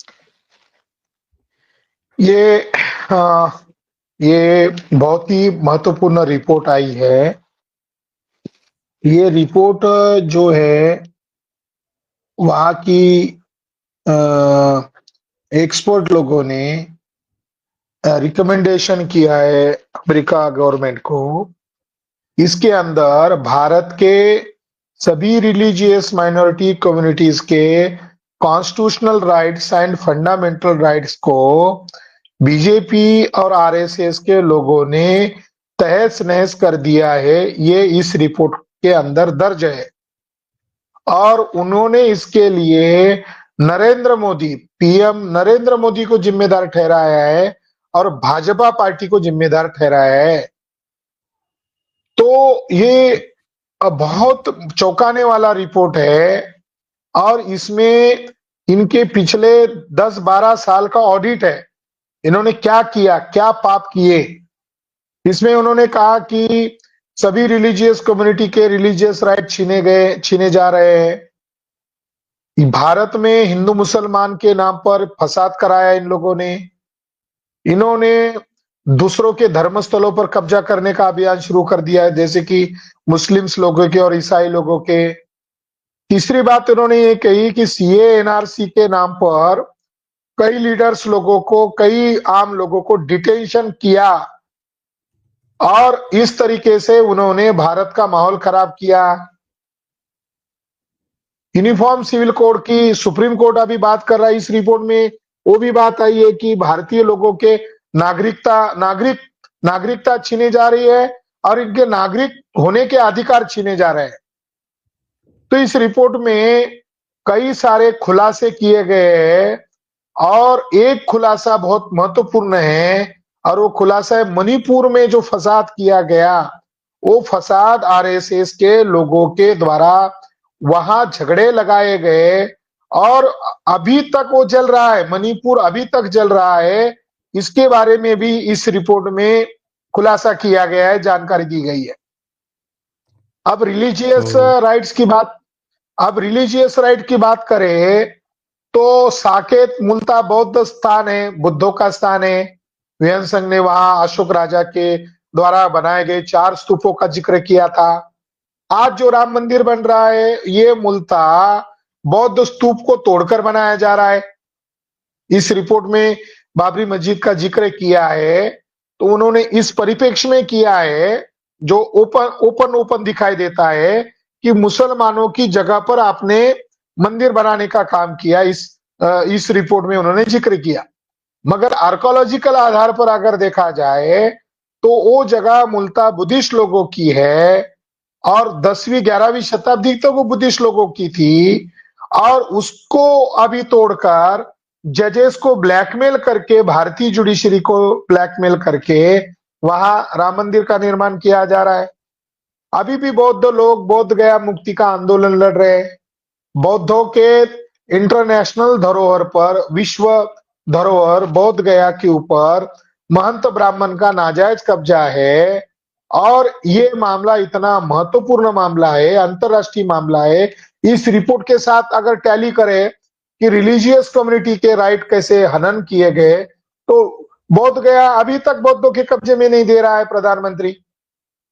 ये अ, ये बहुत ही महत्वपूर्ण रिपोर्ट आई है। ये रिपोर्ट जो है वहाँ की अ, एक्सपर्ट लोगों ने रिकमेंडेशन किया है अमेरिका गवर्नमेंट को। इसके अंदर भारत के सभी रिलीजियस माइनॉरिटी कम्युनिटीज के constitutional rights and fundamental rights को बीजेपी और आरएसएस के लोगों ने तहस नहस कर दिया है। ये इस रिपोर्ट के अंदर दर्ज है और उन्होंने इसके लिए नरेंद्र मोदी, पीएम नरेंद्र मोदी को जिम्मेदार ठहराया है और भाजपा पार्टी को जिम्मेदार ठहराया है। तो ये बहुत चौंकाने वाला रिपोर्ट है और इसमें इनके पिछले 10-12 साल का ऑडिट है। इन्होंने क्या किया, क्या पाप किए। इसमें उन्होंने कहा कि सभी रिलीजियस कम्युनिटी के रिलीजियस राइट छीने जा रहे हैं। भारत में हिंदू मुसलमान के नाम पर फसाद कराया इन लोगों ने। इन्होंने दूसरों के धर्म स्थलों पर कब्जा करने का अभियान शुरू कर दिया है, जैसे कि मुस्लिम्स लोगों के और ईसाई लोगों के। तीसरी बात इन्होंने ये कही कि सीए एनआरसी के नाम पर कई लीडर्स लोगों को, कई आम लोगों को डिटेंशन किया और इस तरीके से उन्होंने भारत का माहौल खराब किया। यूनिफॉर्म सिविल कोड की सुप्रीम कोर्ट अभी बात कर रहा है। इस रिपोर्ट में वो भी बात आई है कि भारतीय लोगों के नागरिकता छीने जा रही है और इनके नागरिक होने के अधिकार छीने जा रहे हैं। तो इस रिपोर्ट में कई सारे खुलासे किए गए हैं और एक खुलासा बहुत महत्वपूर्ण है और वो खुलासा है मणिपुर में जो फसाद किया गया, वो फसाद आरएसएस के लोगों के द्वारा वहां झगड़े लगाए गए और अभी तक वो चल रहा है। मणिपुर अभी तक चल रहा है। इसके बारे में भी इस रिपोर्ट में खुलासा किया गया है, जानकारी दी गई है। अब रिलीजियस तो राइट्स की बात अब रिलीजियस राइट की बात करें तो साकेत मूलतः बौद्ध स्थान है, बुद्धों का स्थान है। वियन संघ ने वहां अशोक राजा के द्वारा बनाए गए 4 स्तूपों का जिक्र किया था। आज जो राम मंदिर बन रहा है ये मूलतः बौद्ध स्तूप को तोड़कर बनाया जा रहा है। इस रिपोर्ट में बाबरी मस्जिद का जिक्र किया है तो उन्होंने इस परिप्रेक्ष्य में किया है जो ओपन दिखाई देता है कि मुसलमानों की जगह पर आपने मंदिर बनाने का काम किया। इस रिपोर्ट में उन्होंने जिक्र किया। मगर आर्कोलॉजिकल आधार पर अगर देखा जाए तो वो जगह मूलतः बुद्धिस्ट लोगों की है और 10वीं 11वीं शताब्दी तक वो बुद्धिस्ट लोगों की थी और उसको अभी तोड़कर जजेस को ब्लैकमेल करके, भारतीय जुडिशरी को ब्लैकमेल करके वहां राम मंदिर का निर्माण किया जा रहा है। अभी भी बौद्ध लोग बोध गया मुक्ति का आंदोलन लड़ रहे हैं। बौद्धों के इंटरनेशनल धरोहर पर, विश्व धरोहर बोध गया के ऊपर महंत ब्राह्मण का नाजायज कब्जा है और ये मामला इतना महत्वपूर्ण मामला है, अंतरराष्ट्रीय मामला है। इस रिपोर्ट के साथ अगर टैली करें कि रिलीजियस कम्युनिटी के राइट कैसे हनन किए गए तो बोध गया अभी तक बौद्धों के कब्जे में नहीं दे रहा है। प्रधानमंत्री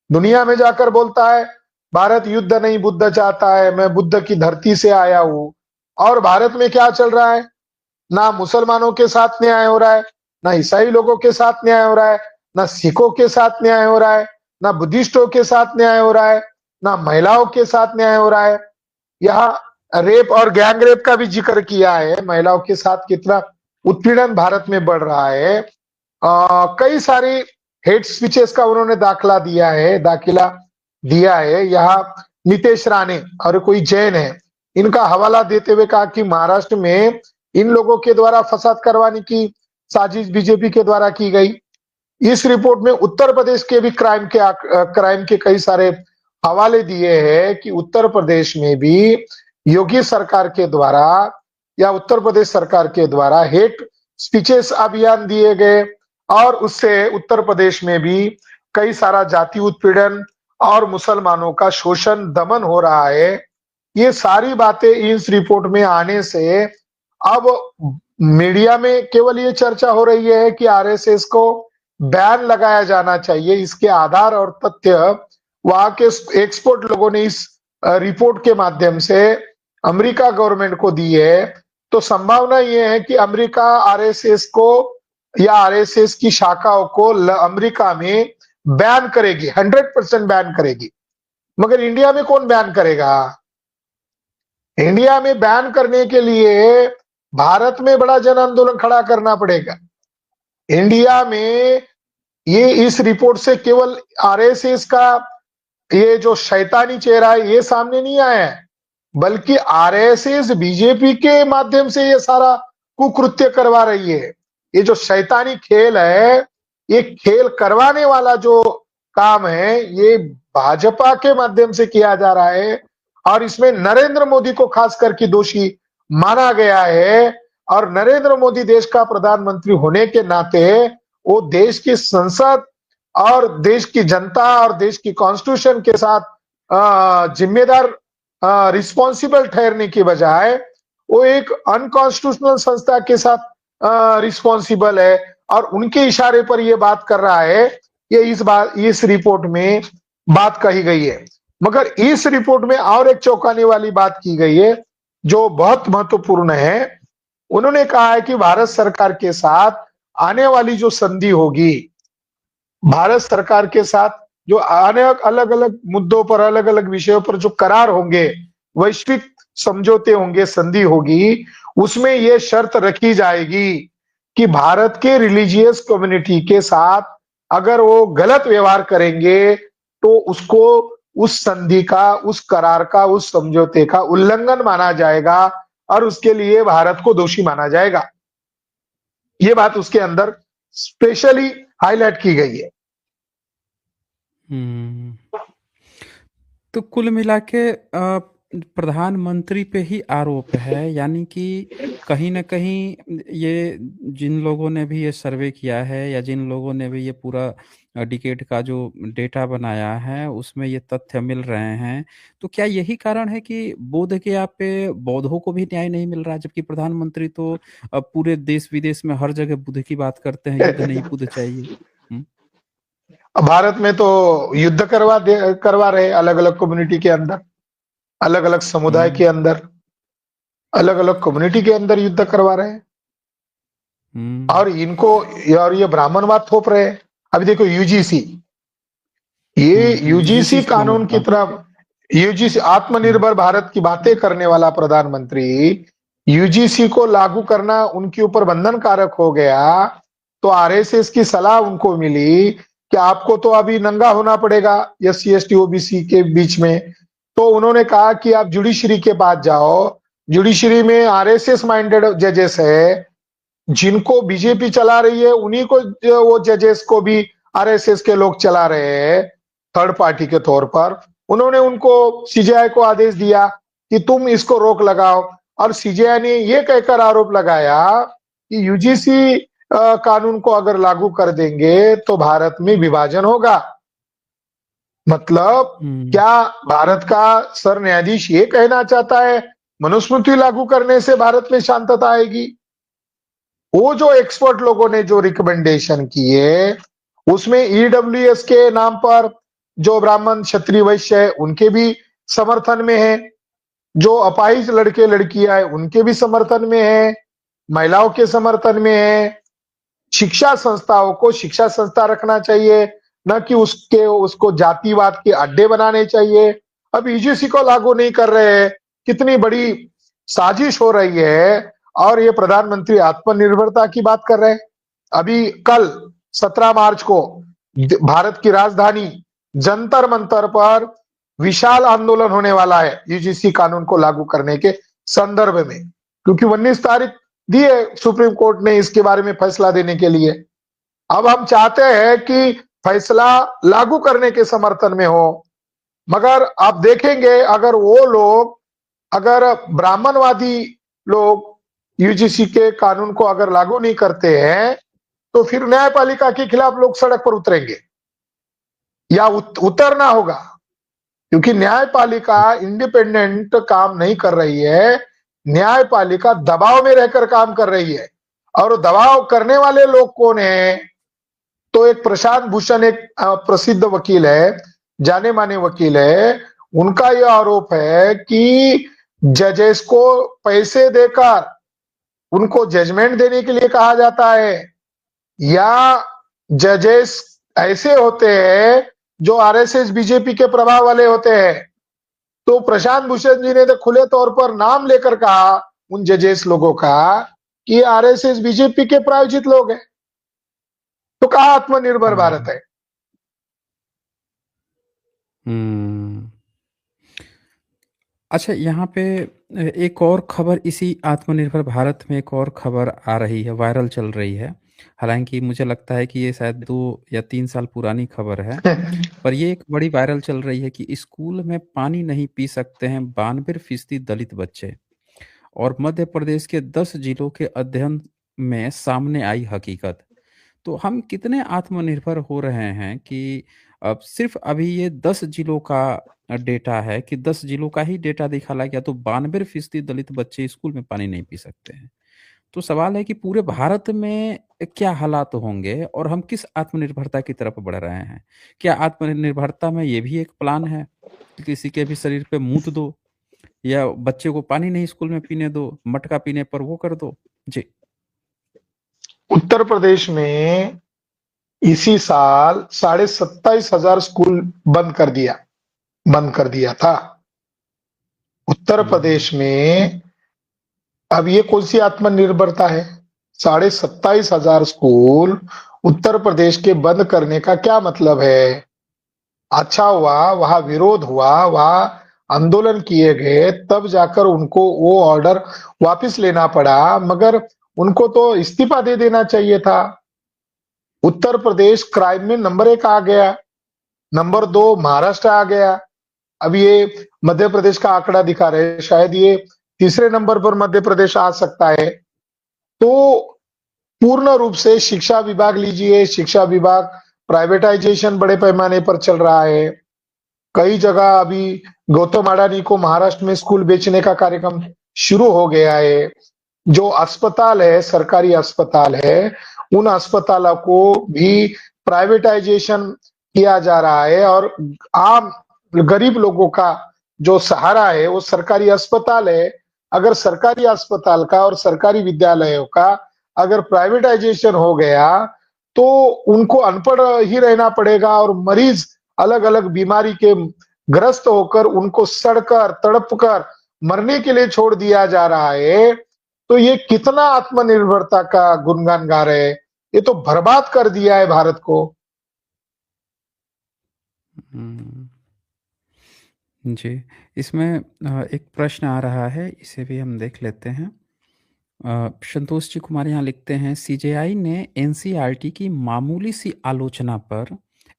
दुनिया में जाकर बोलता है भारत युद्ध नहीं बुद्ध चाहता है, मैं बुद्ध की धरती से आया हूं। और भारत में क्या चल रहा है? ना मुसलमानों के साथ न्याय हो रहा है, ना ईसाई लोगों के साथ न्याय हो रहा है, ना सिखों के साथ न्याय हो रहा है, ना बुद्धिस्टों के साथ न्याय हो रहा है, ना महिलाओं के साथ न्याय हो रहा है। यहाँ रेप और गैंग रेप का भी जिक्र किया है। महिलाओं के साथ कितना उत्पीड़न भारत में बढ़ रहा है। कई सारी हेट स्पीचेस का उन्होंने दाखिला दिया है। यहाँ नितेश राणे और कोई जैन है, इनका हवाला देते हुए कहा कि महाराष्ट्र में इन लोगों के द्वारा फसाद करवाने की साजिश बीजेपी के द्वारा की गई। इस रिपोर्ट में उत्तर प्रदेश के भी क्राइम के कई सारे हवाले दिए हैं कि उत्तर प्रदेश में भी योगी सरकार के द्वारा या उत्तर प्रदेश सरकार के द्वारा हेट स्पीचेस अभियान दिए गए और उससे उत्तर प्रदेश में भी कई सारा जाति उत्पीड़न और मुसलमानों का शोषण दमन हो रहा है। ये सारी बातें इस रिपोर्ट में आने से अब मीडिया में केवल ये चर्चा हो रही है कि आरएसएस को बैन लगाया जाना चाहिए। इसके आधार और तथ्य वहां के एक्सपर्ट लोगों ने इस रिपोर्ट के माध्यम से अमेरिका गवर्नमेंट को दी है। तो संभावना ये है कि अमेरिका आरएसएस को या आरएसएस की शाखाओं को अमेरिका में बैन करेगी, 100% बैन करेगी। मगर इंडिया में कौन बैन करेगा? इंडिया में बैन करने के लिए भारत में बड़ा जन आंदोलन खड़ा करना पड़ेगा। इंडिया में ये इस रिपोर्ट से केवल आरएसएस का ये जो शैतानी चेहरा है ये सामने नहीं आया है, बल्कि आरएसएस बीजेपी के माध्यम से ये सारा कुकृत्य करवा रही है। ये जो शैतानी खेल है, ये खेल करवाने वाला जो काम है ये भाजपा के माध्यम से किया जा रहा है और इसमें नरेंद्र मोदी को खास करके दोषी माना गया है। और नरेंद्र मोदी देश का प्रधानमंत्री होने के नाते वो देश की संसद और देश की जनता और देश की कॉन्स्टिट्यूशन के साथ जिम्मेदार रिस्पॉन्सिबल ठहरने की बजाय वो एक अनकॉन्स्टिट्यूशनल संस्था के साथ रिस्पॉन्सिबल है और उनके इशारे पर ये बात कर रहा है। ये इस रिपोर्ट में बात कही गई है। मगर इस रिपोर्ट में और एक चौंकाने वाली बात की गई है जो बहुत महत्वपूर्ण है। उन्होंने कहा है कि भारत सरकार के साथ आने वाली जो संधि होगी, भारत सरकार के साथ जो आने अलग अलग मुद्दों पर, अलग अलग विषयों पर जो करार होंगे, वैश्विक समझौते होंगे, संधि होगी, उसमें यह शर्त रखी जाएगी कि भारत के रिलीजियस कम्युनिटी के साथ अगर वो गलत व्यवहार करेंगे तो उसको उस संधि का, उस करार का, उस समझौते का उल्लंघन माना जाएगा और उसके लिए भारत को दोषी माना जाएगा। ये बात उसके अंदर स्पेशली हाईलाइट की गई है। तो कुल मिला के प्रधानमंत्री पे ही आरोप है, यानी कि कहीं न कहीं ये जिन लोगों ने भी ये सर्वे किया है या जिन लोगों ने भी ये पूरा डिकेड का जो डेटा बनाया है, उसमें ये तथ्य मिल रहे हैं। तो क्या यही कारण है कि बोध गया पे बौद्धों को भी न्याय नहीं मिल रहा है? जबकि प्रधानमंत्री तो पूरे देश-विदेश में हर जगह बुद्ध की बात करते हैं, युद्ध नहीं बुद्ध चाहिए। हुँ। भारत में तो युद्ध करवा रहे अलग अलग कम्युनिटी के अंदर, अलग अलग समुदाय के अंदर, अलग अलग कम्युनिटी के अंदर युद्ध करवा रहे हैं और इनको और ये ब्राह्मणवाद थोप रहे हैं। अभी देखो यूजीसी, ये यूजीसी कानून की तरफ, यूजीसी आत्मनिर्भर भारत की बातें करने वाला प्रधानमंत्री, यूजीसी को लागू करना उनके ऊपर बंधनकारक हो गया। तो आरएसएस की सलाह उनको मिली कि आपको तो अभी नंगा होना पड़ेगा एससी एसटी ओबीसी के बीच में। तो उन्होंने कहा कि आप जुडिशरी के पास जाओ, जुडिशरी में आरएसएस माइंडेड जजेस है, जिनको बीजेपी चला रही है उन्हीं को, वो जजेस को भी आरएसएस के लोग चला रहे हैं थर्ड पार्टी के तौर पर। उन्होंने उनको सीजेआई को आदेश दिया कि तुम इसको रोक लगाओ और सीजेआई ने ये कहकर आरोप लगाया कि यूजीसी कानून को अगर लागू कर देंगे तो भारत में विभाजन होगा। मतलब क्या भारत का सर न्यायाधीश ये कहना चाहता है मनुस्मृति लागू करने से भारत में शांतता आएगी? वो जो एक्सपर्ट लोगों ने जो रिकमेंडेशन किए उसमें ईडब्ल्यूएस के नाम पर जो ब्राह्मण क्षत्रिय वैश्य है उनके भी समर्थन में है, जो अपाहिज लड़के लड़कियां है उनके भी समर्थन में है, महिलाओं के समर्थन में है। शिक्षा संस्थाओं को शिक्षा संस्था रखना चाहिए, न कि उसको जातिवाद के अड्डे बनाने चाहिए। अब यूजीसी को लागू नहीं कर रहे हैं, कितनी बड़ी साजिश हो रही है। और ये प्रधानमंत्री आत्मनिर्भरता की बात कर रहे हैं। अभी कल 17 मार्च को भारत की राजधानी जंतर मंतर पर विशाल आंदोलन होने वाला है यूजीसी कानून को लागू करने के संदर्भ में, क्योंकि 19 तारीख दी है सुप्रीम कोर्ट ने इसके बारे में फैसला देने के लिए। अब हम चाहते हैं कि फैसला लागू करने के समर्थन में हो, मगर आप देखेंगे अगर वो लोग, अगर ब्राह्मणवादी लोग यूजीसी के कानून को अगर लागू नहीं करते हैं तो फिर न्यायपालिका के खिलाफ लोग सड़क पर उतरेंगे या उतरना होगा, क्योंकि न्यायपालिका इंडिपेंडेंट काम नहीं कर रही है, न्यायपालिका दबाव में रहकर काम कर रही है। और दबाव करने वाले लोग कौन है? तो एक प्रशांत भूषण, एक प्रसिद्ध वकील है, जाने माने वकील है, उनका यह आरोप है कि जजेस को पैसे देकर उनको जजमेंट देने के लिए कहा जाता है, या जजेस ऐसे होते हैं जो आरएसएस बीजेपी के प्रभाव वाले होते हैं। तो प्रशांत भूषण जी ने तो खुले तौर पर नाम लेकर कहा उन जजेस लोगों का कि आरएसएस बीजेपी के प्रायोजित लोग हैं। तो कहा आत्मनिर्भर भारत है। अच्छा, यहाँ पे एक और खबर, इसी आत्मनिर्भर भारत में एक और खबर आ रही है, वायरल चल रही है। हालांकि मुझे लगता है कि ये शायद 2 या 3 साल पुरानी खबर है, पर ये एक बड़ी वायरल चल रही है कि स्कूल में पानी नहीं पी सकते हैं 92% दलित बच्चे। और मध्य प्रदेश के 10 जिलों के अध्ययन में सामने आई हकीकत। तो हम कितने आत्मनिर्भर हो रहे हैं कि अब सिर्फ अभी ये 10 जिलों का डेटा है कि 10 जिलों का ही डेटा निकाला गया, तो 92% दलित बच्चे स्कूल में पानी नहीं पी सकते हैं। तो सवाल है कि पूरे भारत में क्या हालात होंगे और हम किस आत्मनिर्भरता की तरफ बढ़ रहे हैं? क्या आत्मनिर्भरता में ये भी एक प्लान है कि किसी के भी शरीर पे मूत दो, या बच्चे को पानी नहीं स्कूल में पीने दो, मटका पीने पर वो कर दो? जी। उत्तर प्रदेश में इसी साल 27,500 स्कूल बंद कर दिया था। उत्तर प्रदेश में अब ये कौन सी आत्मनिर्भरता है? 27,500 स्कूल उत्तर प्रदेश के बंद करने का क्या मतलब है? अच्छा हुआ वहां विरोध हुआ, वहां आंदोलन किए गए, तब जाकर उनको वो ऑर्डर वापस लेना पड़ा, मगर उनको तो इस्तीफा दे देना चाहिए था। उत्तर प्रदेश क्राइम में नंबर 1 आ गया, नंबर 2 महाराष्ट्र आ गया। अब ये मध्य प्रदेश का आंकड़ा दिखा रहे, शायद ये तीसरे नंबर पर मध्य प्रदेश आ सकता है। तो पूर्ण रूप से शिक्षा विभाग लीजिए, शिक्षा विभाग प्राइवेटाइजेशन बड़े पैमाने पर चल रहा है। कई जगह अभी गौतम अडानी को महाराष्ट्र में स्कूल बेचने का कार्यक्रम शुरू हो गया है। जो अस्पताल है, सरकारी अस्पताल है, उन अस्पतालों को भी प्राइवेटाइजेशन किया जा रहा है, और आम गरीब लोगों का जो सहारा है वो सरकारी अस्पताल है। अगर सरकारी अस्पताल का और सरकारी विद्यालयों का अगर प्राइवेटाइजेशन हो गया तो उनको अनपढ़ ही रहना पड़ेगा, और मरीज अलग अलग बीमारी के ग्रस्त होकर उनको सड़कर तड़पकर मरने के लिए छोड़ दिया जा रहा है। तो ये कितना आत्मनिर्भरता का गुणगान गा रहे हैं? ये तो बर्बाद कर दिया है भारत को। जी, इसमें एक प्रश्न आ रहा है, इसे भी हम देख लेते हैं। संतोष जी कुमार यहाँ लिखते हैं, सीजेआई ने एनसीईआरटी की मामूली सी आलोचना पर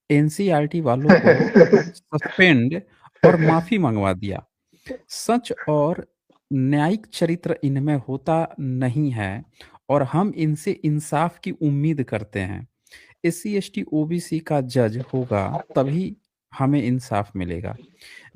एनसीईआरटी वालों को सस्पेंड और माफी मंगवा दिया। सच और न्यायिक चरित्र इनमें होता नहीं है और हम इनसे इंसाफ की उम्मीद करते हैं। एससी एसटी ओबीसी का जज होगा तभी हमें इंसाफ मिलेगा।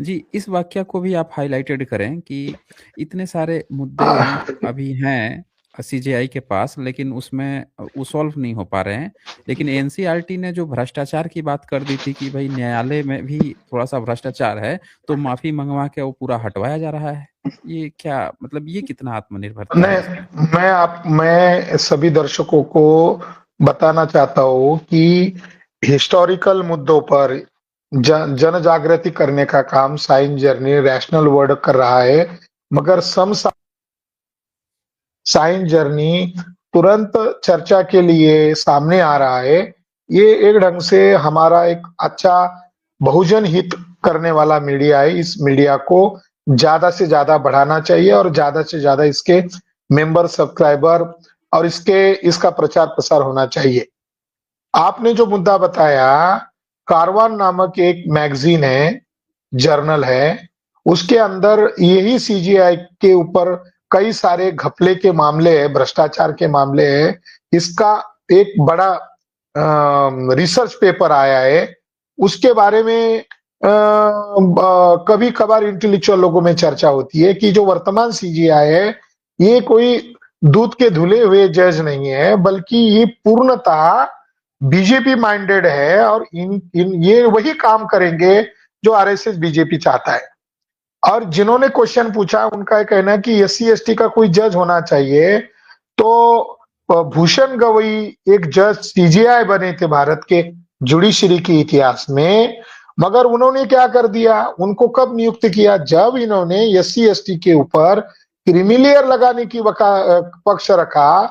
जी, इस वाक्य को भी आप हाइलाइटेड करें कि इतने सारे मुद्दे अभी हैं सीजेआई के पास, लेकिन उसमें वो सॉल्व नहीं हो पा रहे हैं। लेकिन एनसीईआरटी ने जो भ्रष्टाचार की बात कर दी थी कि भाई न्यायालय में भी थोड़ा-सा भ्रष्टाचार है, तो माफ़ी मंगवा के वो पूरा हटवाया जा रहा है। ये क्या मतलब, ये कितना आत्मनिर्भरता है इसमें? मैं सभी दर्शकों को बताना चाहता हूँ कि हिस्टोरिकल मुद्दों पर जन जागृति करने का काम साइंस जर्नी रैशनल वर्ड कर रहा है, मगर साइंस जर्नी तुरंत चर्चा के लिए सामने आ रहा है। ये एक ढंग से हमारा एक अच्छा बहुजन हित करने वाला मीडिया है। इस मीडिया को ज्यादा से ज्यादा बढ़ाना चाहिए और ज्यादा से ज्यादा इसके मेंबर, सब्सक्राइबर और इसका प्रचार प्रसार होना चाहिए। आपने जो मुद्दा बताया, कारवान नामक एक मैगजीन है, जर्नल है, उसके अंदर यही सीजीआई के ऊपर कई सारे घपले के मामले, भ्रष्टाचार के मामले है, इसका एक बड़ा रिसर्च पेपर आया है। उसके बारे में कभी कभार इंटेलेक्चुअल लोगों में चर्चा होती है कि जो वर्तमान सीजीआई है, ये कोई दूध के धुले हुए जज नहीं है, बल्कि ये पूर्णतः बीजेपी माइंडेड है और इन ये वही काम करेंगे जो आरएसएस बीजेपी चाहता है। और जिन्होंने क्वेश्चन पूछा उनका कहना है कि एससी एसटी का कोई जज होना चाहिए। तो भूषण गवई एक जज सीजीआई बने थे भारत के जुडिशरी के इतिहास में, मगर उन्होंने क्या कर दिया, उनको कब नियुक्त किया, जब इन्होंने एससी एसटी के ऊपर क्रीमिलेयर लगाने की पक्ष रखा,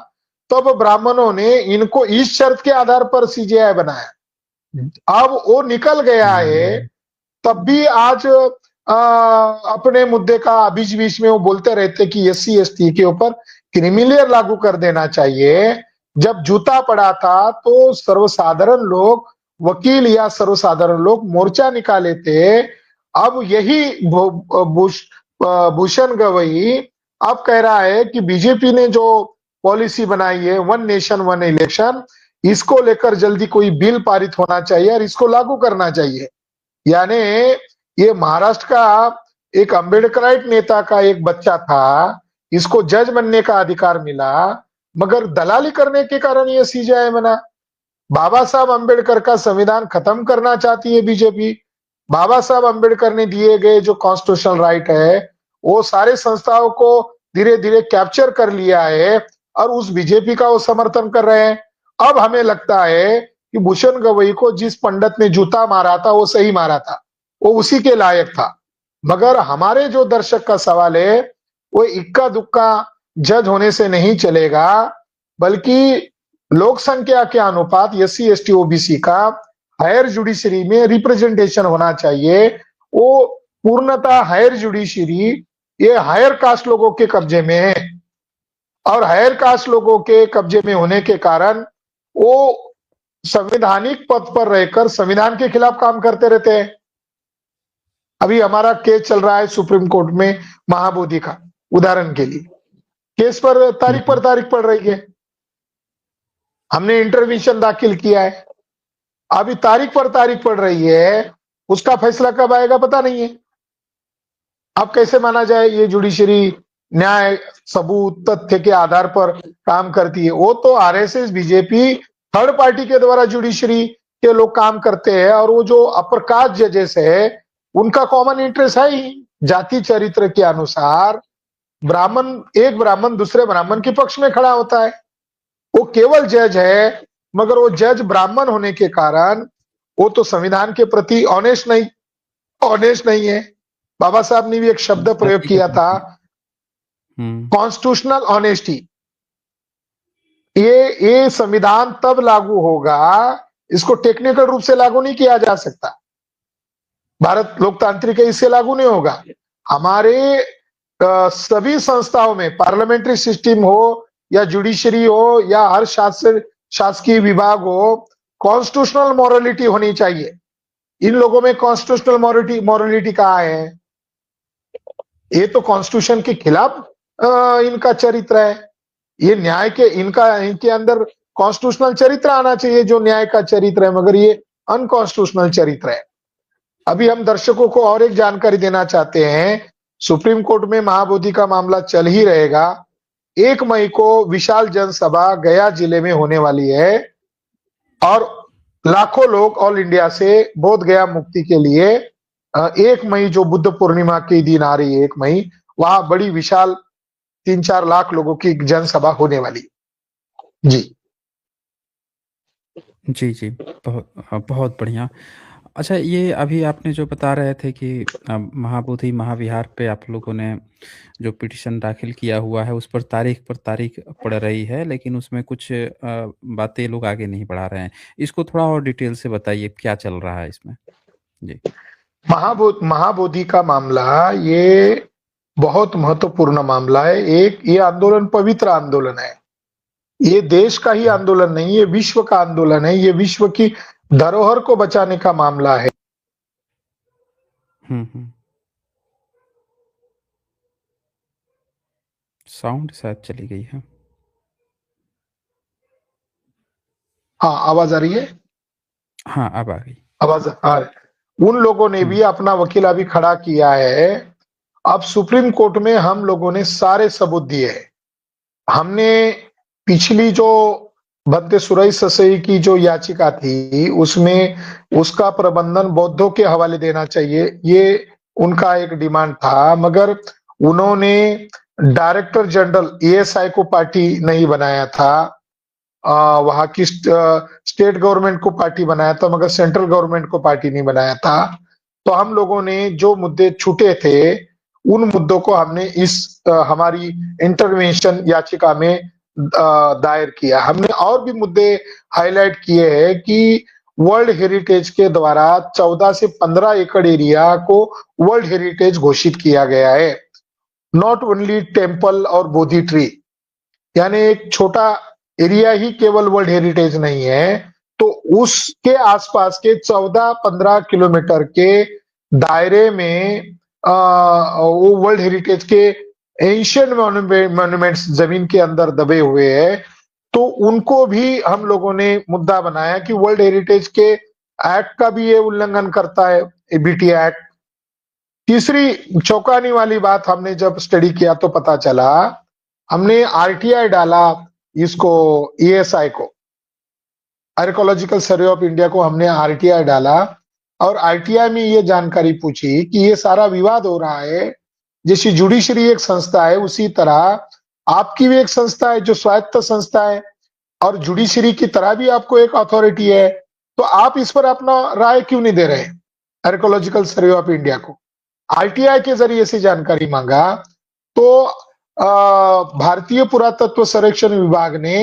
तब ब्राह्मणों ने इनको इस शर्त के आधार पर सीजीआई बनाया। अब वो निकल गया है, तब भी आज अपने मुद्दे का बीच बीच में वो बोलते रहते कि एससी एसटी के ऊपर क्रीमिलेयर लागू कर देना चाहिए। जब जूता पड़ा था तो सर्वसाधारण लोग, वकील या सर्वसाधारण लोग मोर्चा निकाले थे। अब यही भूषण गवई अब कह रहा है कि बीजेपी ने जो पॉलिसी बनाई है, वन नेशन वन इलेक्शन, इसको लेकर जल्दी कोई बिल पारित होना चाहिए और इसको लागू करना चाहिए। यानी ये महाराष्ट्र का एक अम्बेडकराइट नेता का एक बच्चा था, इसको जज बनने का अधिकार मिला, मगर दलाली करने के कारण ये सीजीआई बना। बाबा साहब अम्बेडकर का संविधान खत्म करना चाहती है बीजेपी। बाबा साहब अम्बेडकर ने दिए गए जो कॉन्स्टिट्यूशनल राइट है, वो सारे संस्थाओं को धीरे धीरे कैप्चर कर लिया है और उस बीजेपी का वो समर्थन कर रहे हैं। अब हमें लगता है कि भूषण गवई को जिस पंडित ने जूता मारा था वो सही मारा था, वो उसी के लायक था। मगर हमारे जो दर्शक का सवाल है, वो इक्का दुक्का जज होने से नहीं चलेगा, बल्कि लोक संख्या के अनुपात एससी एसटी ओबीसी का हायर जुडिशरी में रिप्रेजेंटेशन होना चाहिए। वो पूर्णतः हायर जुडिशरी ये हायर कास्ट लोगों के कब्जे में है और हायर कास्ट लोगों के कब्जे में होने के कारण वो संवैधानिक पद पर रहकर संविधान के खिलाफ काम करते रहते हैं। अभी हमारा केस चल रहा है सुप्रीम कोर्ट में महाबोधि का, उदाहरण के लिए केस पर तारीख पड़ रही है, हमने इंटरवेंशन दाखिल किया है, अभी तारीख पड़ रही है, उसका फैसला कब आएगा पता नहीं है। अब कैसे माना जाए ये जुडिशरी न्याय सबूत तथ्य के आधार पर काम करती है? वो तो आरएसएस बीजेपी थर्ड पार्टी के द्वारा जुडिशरी के लोग काम करते हैं और वो जो अपर कास्ट जजेस है उनका कॉमन इंटरेस्ट है ही। जाति चरित्र के अनुसार ब्राह्मण, एक ब्राह्मण दूसरे ब्राह्मण के पक्ष में खड़ा होता है। वो केवल जज है, मगर वो जज ब्राह्मण होने के कारण वो तो संविधान के प्रति ऑनेस्ट नहीं है। बाबा साहब ने भी एक शब्द प्रयोग किया था, कॉन्स्टिट्यूशनल ऑनेस्टी। ये संविधान तब लागू होगा, इसको टेक्निकल रूप से लागू नहीं किया जा सकता। भारत लोकतांत्रिक है, इससे लागू नहीं होगा। हमारे सभी संस्थाओं में, पार्लियामेंट्री सिस्टम हो या जुडिशरी हो या हर शासकीय विभाग हो, कॉन्स्टिट्यूशनल मॉरलिटी होनी चाहिए। इन लोगों में कॉन्स्टिट्यूशनल मॉरलिटी कहाँ है? ये तो कॉन्स्टिट्यूशन के खिलाफ इनका चरित्र है। ये न्याय के इनके अंदर कॉन्स्टिट्यूशनल चरित्र आना चाहिए जो न्याय का चरित्र है, मगर ये अनकॉन्स्टिट्यूशनल चरित्र है। अभी हम दर्शकों को और एक जानकारी देना चाहते हैं, सुप्रीम कोर्ट में महाबोधि का मामला चल ही रहेगा। 1 मई को विशाल जनसभा गया जिले में होने वाली है और लाखों लोग ऑल इंडिया से बोध गया मुक्ति के लिए 1 मई जो बुद्ध पूर्णिमा के दिन आ रही है 1 मई, वहां बड़ी विशाल 3-4 लाख लोगों की जनसभा होने वाली। जी जी, जी। बहुत बढ़िया। अच्छा, ये अभी आपने जो बता रहे थे कि महाबोधि महाविहार पे आप लोगों ने जो पिटीशन दाखिल किया हुआ है, उस पर तारीख पड़ रही है, लेकिन उसमें कुछ बातें लोग आगे नहीं बढ़ा रहे हैं। इसको थोड़ा और डिटेल से बताइए, क्या चल रहा है इसमें? जी। महाबोधि का मामला ये बहुत महत्वपूर्ण मामला है। ये आंदोलन पवित्र आंदोलन है। ये देश का ही आंदोलन नहीं, ये विश्व का आंदोलन है। ये विश्व की धरोहर को बचाने का मामला है। साउंड शायद चली गई है। हाँ, आवाज आ रही है? हाँ, अब आ गई। आवाज आ रही है। उन लोगों ने हुँ, भी अपना वकील अभी खड़ा किया है। अब सुप्रीम कोर्ट में हम लोगों ने सारे सबूत दिए हैं। हमने पिछली जो भद्दे सुरई ससई की जो याचिका थी, उसमें उसका प्रबंधन बौद्धों के हवाले देना चाहिए, ये उनका एक डिमांड था। मगर उन्होंने डायरेक्टर जनरल एएसआई को पार्टी नहीं बनाया था। वहां की स्टेट गवर्नमेंट को पार्टी बनाया था, मगर सेंट्रल गवर्नमेंट को पार्टी नहीं बनाया था। तो हम लोगों ने जो मुद्दे छूटे थे, उन मुद्दों को हमने इस हमारी इंटरवेंशन याचिका में दायर किया। हमने और भी मुद्दे हाईलाइट किए हैं कि वर्ल्ड हेरिटेज के द्वारा 14 से 15 एकड़ एरिया को वर्ल्ड हेरिटेज घोषित किया गया है। नॉट ओनली टेम्पल और बोधि ट्री, यानी एक छोटा एरिया ही केवल वर्ल्ड हेरिटेज नहीं है, तो उसके आसपास के 14-15 किलोमीटर के दायरे में वो वर्ल्ड हेरिटेज के एंशियंट मॉन्यूमेंट्स जमीन के अंदर दबे हुए हैं। तो उनको भी हम लोगों ने मुद्दा बनाया कि वर्ल्ड हेरिटेज के एक्ट का भी ये उल्लंघन करता है, एबीटी एक्ट। तीसरी चौंकाने वाली बात, हमने जब स्टडी किया तो पता चला, हमने आरटीआई डाला इसको, ईएसआई को, आर्कोलॉजिकल सर्वे ऑफ इंडिया को हमने आरटीआई डाला। और आरटीआई में ये जानकारी पूछी कि ये सारा विवाद हो रहा है, जैसे जुडिशरी एक संस्था है उसी तरह आपकी भी एक संस्था है जो स्वायत्त संस्था है, और जुडिशरी की तरह भी आपको एक अथॉरिटी है। तो आप इस पर अपना राय क्यों नहीं दे रहे आर्कोलॉजिकल सर्वे ऑफ इंडिया को? आरटीआई के जरिए से जानकारी मांगा तो भारतीय पुरातत्व सर्वेक्षण विभाग ने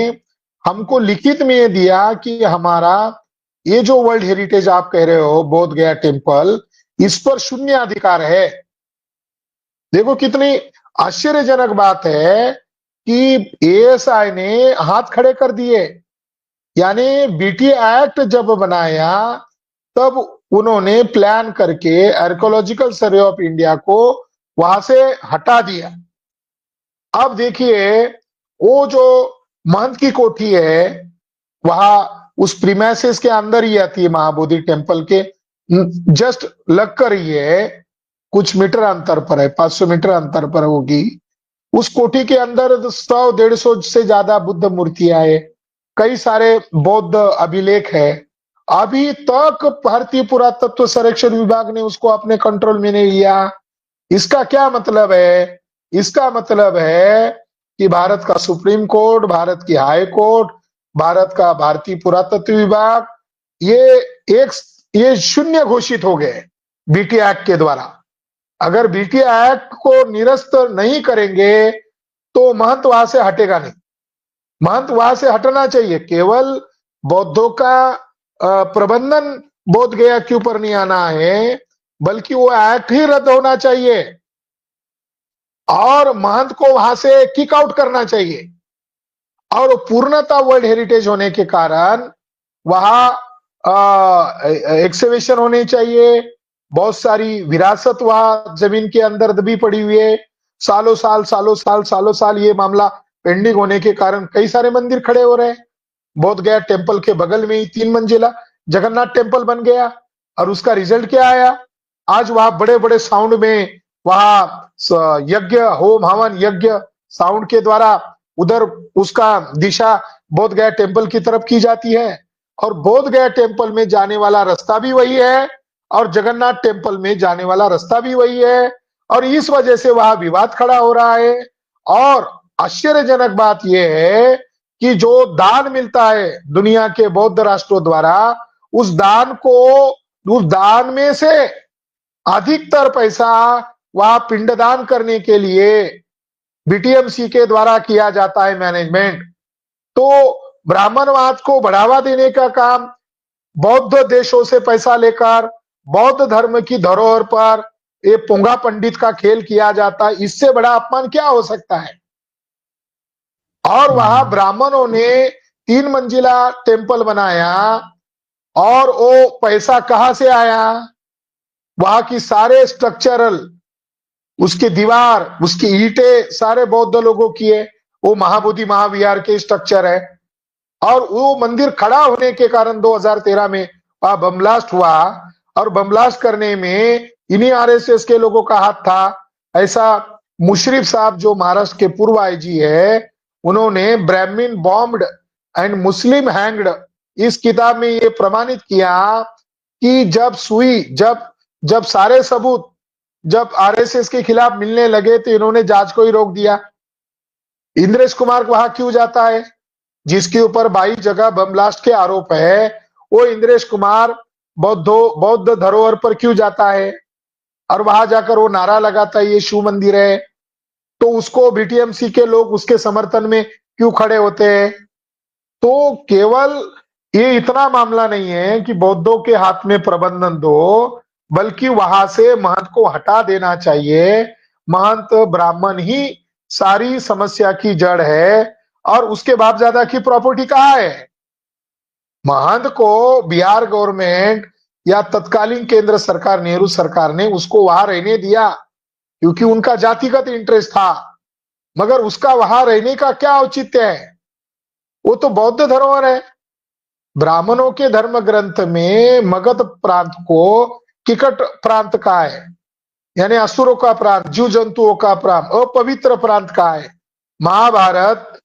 हमको लिखित में ये दिया कि हमारा ये जो वर्ल्ड हेरिटेज आप कह रहे हो बोध गया टेम्पल, इस पर शून्य अधिकार है। देखो कितनी आश्चर्यजनक बात है कि एएसआई ने हाथ खड़े कर दिए। यानी बीटी एक्ट जब बनाया तब उन्होंने प्लान करके आर्कोलॉजिकल सर्वे ऑफ इंडिया को वहां से हटा दिया। अब देखिए, वो जो महंत की कोठी है, वहां उस प्रीमाइसेस के अंदर ही आती है, महाबोधि टेम्पल के जस्ट लग कर ही है, कुछ मीटर अंतर पर है, 500 मीटर अंतर पर होगी। उस कोठी के अंदर 100-150 से ज्यादा बुद्ध मूर्तियां है, कई सारे बौद्ध अभिलेख है। अभी तक भारतीय पुरातत्व सर्वेक्षण विभाग ने उसको अपने कंट्रोल में नहीं लिया। इसका क्या मतलब है? इसका मतलब है कि भारत का सुप्रीम कोर्ट, भारत की हाई कोर्ट, भारत का भारतीय पुरातत्व विभाग, ये एक ये शून्य घोषित हो गए बीटी एक्ट के द्वारा। अगर बीटी एक्ट को निरस्त नहीं करेंगे तो महंत वहां से हटेगा नहीं। महंत वहां से हटना चाहिए, केवल बौद्धों का प्रबंधन बोध गया के ऊपर नहीं आना है, बल्कि वो एक्ट ही रद्द होना चाहिए और महंत को वहां से किक आउट करना चाहिए। और पूर्णतः वर्ल्ड हेरिटेज होने के कारण वहां एक्सकेवेशन होने चाहिए। बहुत सारी विरासत वहां जमीन के अंदर दबी पड़ी हुई है, सालों साल ये मामला पेंडिंग होने के कारण कई सारे मंदिर खड़े हो रहे हैं। बोध गया टेम्पल के बगल में ही 3 मंजिला जगन्नाथ टेम्पल बन गया, और उसका रिजल्ट क्या आया? आज वहां बड़े बड़े साउंड में वहां यज्ञ, होम हवन यज्ञ साउंड के द्वारा उधर उसका दिशा बोध गया टेम्पल की तरफ की जाती है, और बोध गया टेम्पल में जाने वाला रास्ता भी वही है और जगन्नाथ टेम्पल में जाने वाला रास्ता भी वही है। और इस वजह से वहां विवाद खड़ा हो रहा है। और आश्चर्यजनक बात यह है कि जो दान मिलता है दुनिया के बौद्ध राष्ट्रों द्वारा, उस दान में से अधिकतर पैसा वहां पिंडदान करने के लिए बीटीएमसी के द्वारा किया जाता है मैनेजमेंट। तो ब्राह्मणवाद को बढ़ावा देने का काम बौद्ध देशों से पैसा लेकर बौद्ध धर्म की धरोहर पर ये पोंगा पंडित का खेल किया जाता है, इससे बड़ा अपमान क्या हो सकता है? और वहां हुँ, ब्राह्मणों ने 3 मंजिला टेम्पल बनाया, और वो पैसा कहां से आया? वहां की सारे स्ट्रक्चरल उसकी दीवार, उसकी ईंटें सारे बौद्ध लोगों की है। वो महाबोधि महाविहार के स्ट्रक्चर है। और वो मंदिर खड़ा होने के कारण 2013 में वहां बम ब्लास्ट हुआ। और बम ब्लास्ट करने में इन्हीं आरएसएस के लोगों का हाथ था, ऐसा मुशर्रफ साहब जो महाराष्ट्र के पूर्व आईजी है, उन्होंने ब्राह्मण बॉम्ब्ड एंड मुस्लिम हैंग्ड इस किताब में ये प्रमाणित किया कि जब सुई जब जब सारे सबूत जब आरएसएस के खिलाफ मिलने लगे तो इन्होंने जांच को ही रोक दिया। इंद्रेश कुमार वहां क्यों जाता है, जिसके ऊपर 22 जगह बम ब्लास्ट के आरोप है, वो इंद्रेश कुमार बौद्ध धरोहर पर क्यों जाता है और वहां जाकर वो नारा लगाता है ये शिव मंदिर है, तो उसको बीटीएमसी के लोग उसके समर्थन में क्यों खड़े होते हैं। तो केवल ये इतना मामला नहीं है कि बौद्धों के हाथ में प्रबंधन दो, बल्कि वहां से महंत को हटा देना चाहिए। महंत ब्राह्मण ही सारी समस्या की जड़ है और उसके बाप ज्यादा की प्रॉपर्टी कहाँ है। महंत को बिहार गवर्नमेंट या तत्कालीन केंद्र सरकार नेहरू सरकार ने उसको वहां रहने दिया क्योंकि उनका जातिगत इंटरेस्ट था, मगर उसका वहां रहने का क्या औचित्य है। वो तो बौद्ध धरोहर है। ब्राह्मणों के धर्म ग्रंथ में मगध प्रांत को किकट प्रांत कहा है, यानी असुरों का प्रांत, जीव जंतुओं का प्रांत, अपवित्र प्रांत कहा है। महाभारत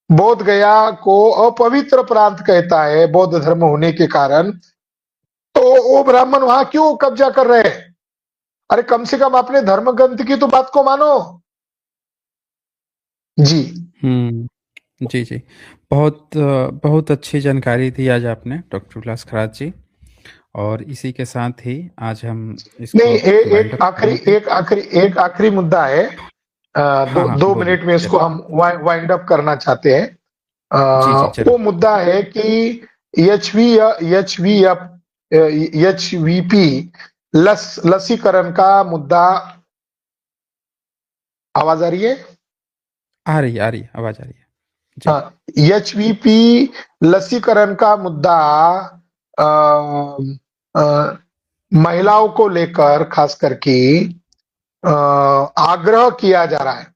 बोध गया को अपवित्र प्रांत कहता है बौद्ध धर्म होने के कारण। तो वो ब्राह्मण वहां क्यों कब्जा कर रहे हैं। अरे कम से कम अपने धर्म ग्रंथ की तो बात को मानो जी। जी, जी। बहुत अच्छी जानकारी दी आज आपने डॉक्टर उल्लास खरात जी, और इसी के साथ ही आज हम नहीं, इसको वाइंड अप करेंगे। एक आखिरी मुद्दा है। हाँ, हाँ, दो बोलिए, मिनट में इसको ज़रूर। हम वाइंड अप करना चाहते हैं। जी, जी, वो ज़रूर। मुद्दा है कि एचवीपी लसीकरण का मुद्दा। आवाज आ रही है? आ रही है, आवाज़ आ रही है। जी। हाँ, एचवीपी लसीकरण का मुद्दा अ, अ, महिलाओं को लेकर खास करके आग्रह किया जा रहा है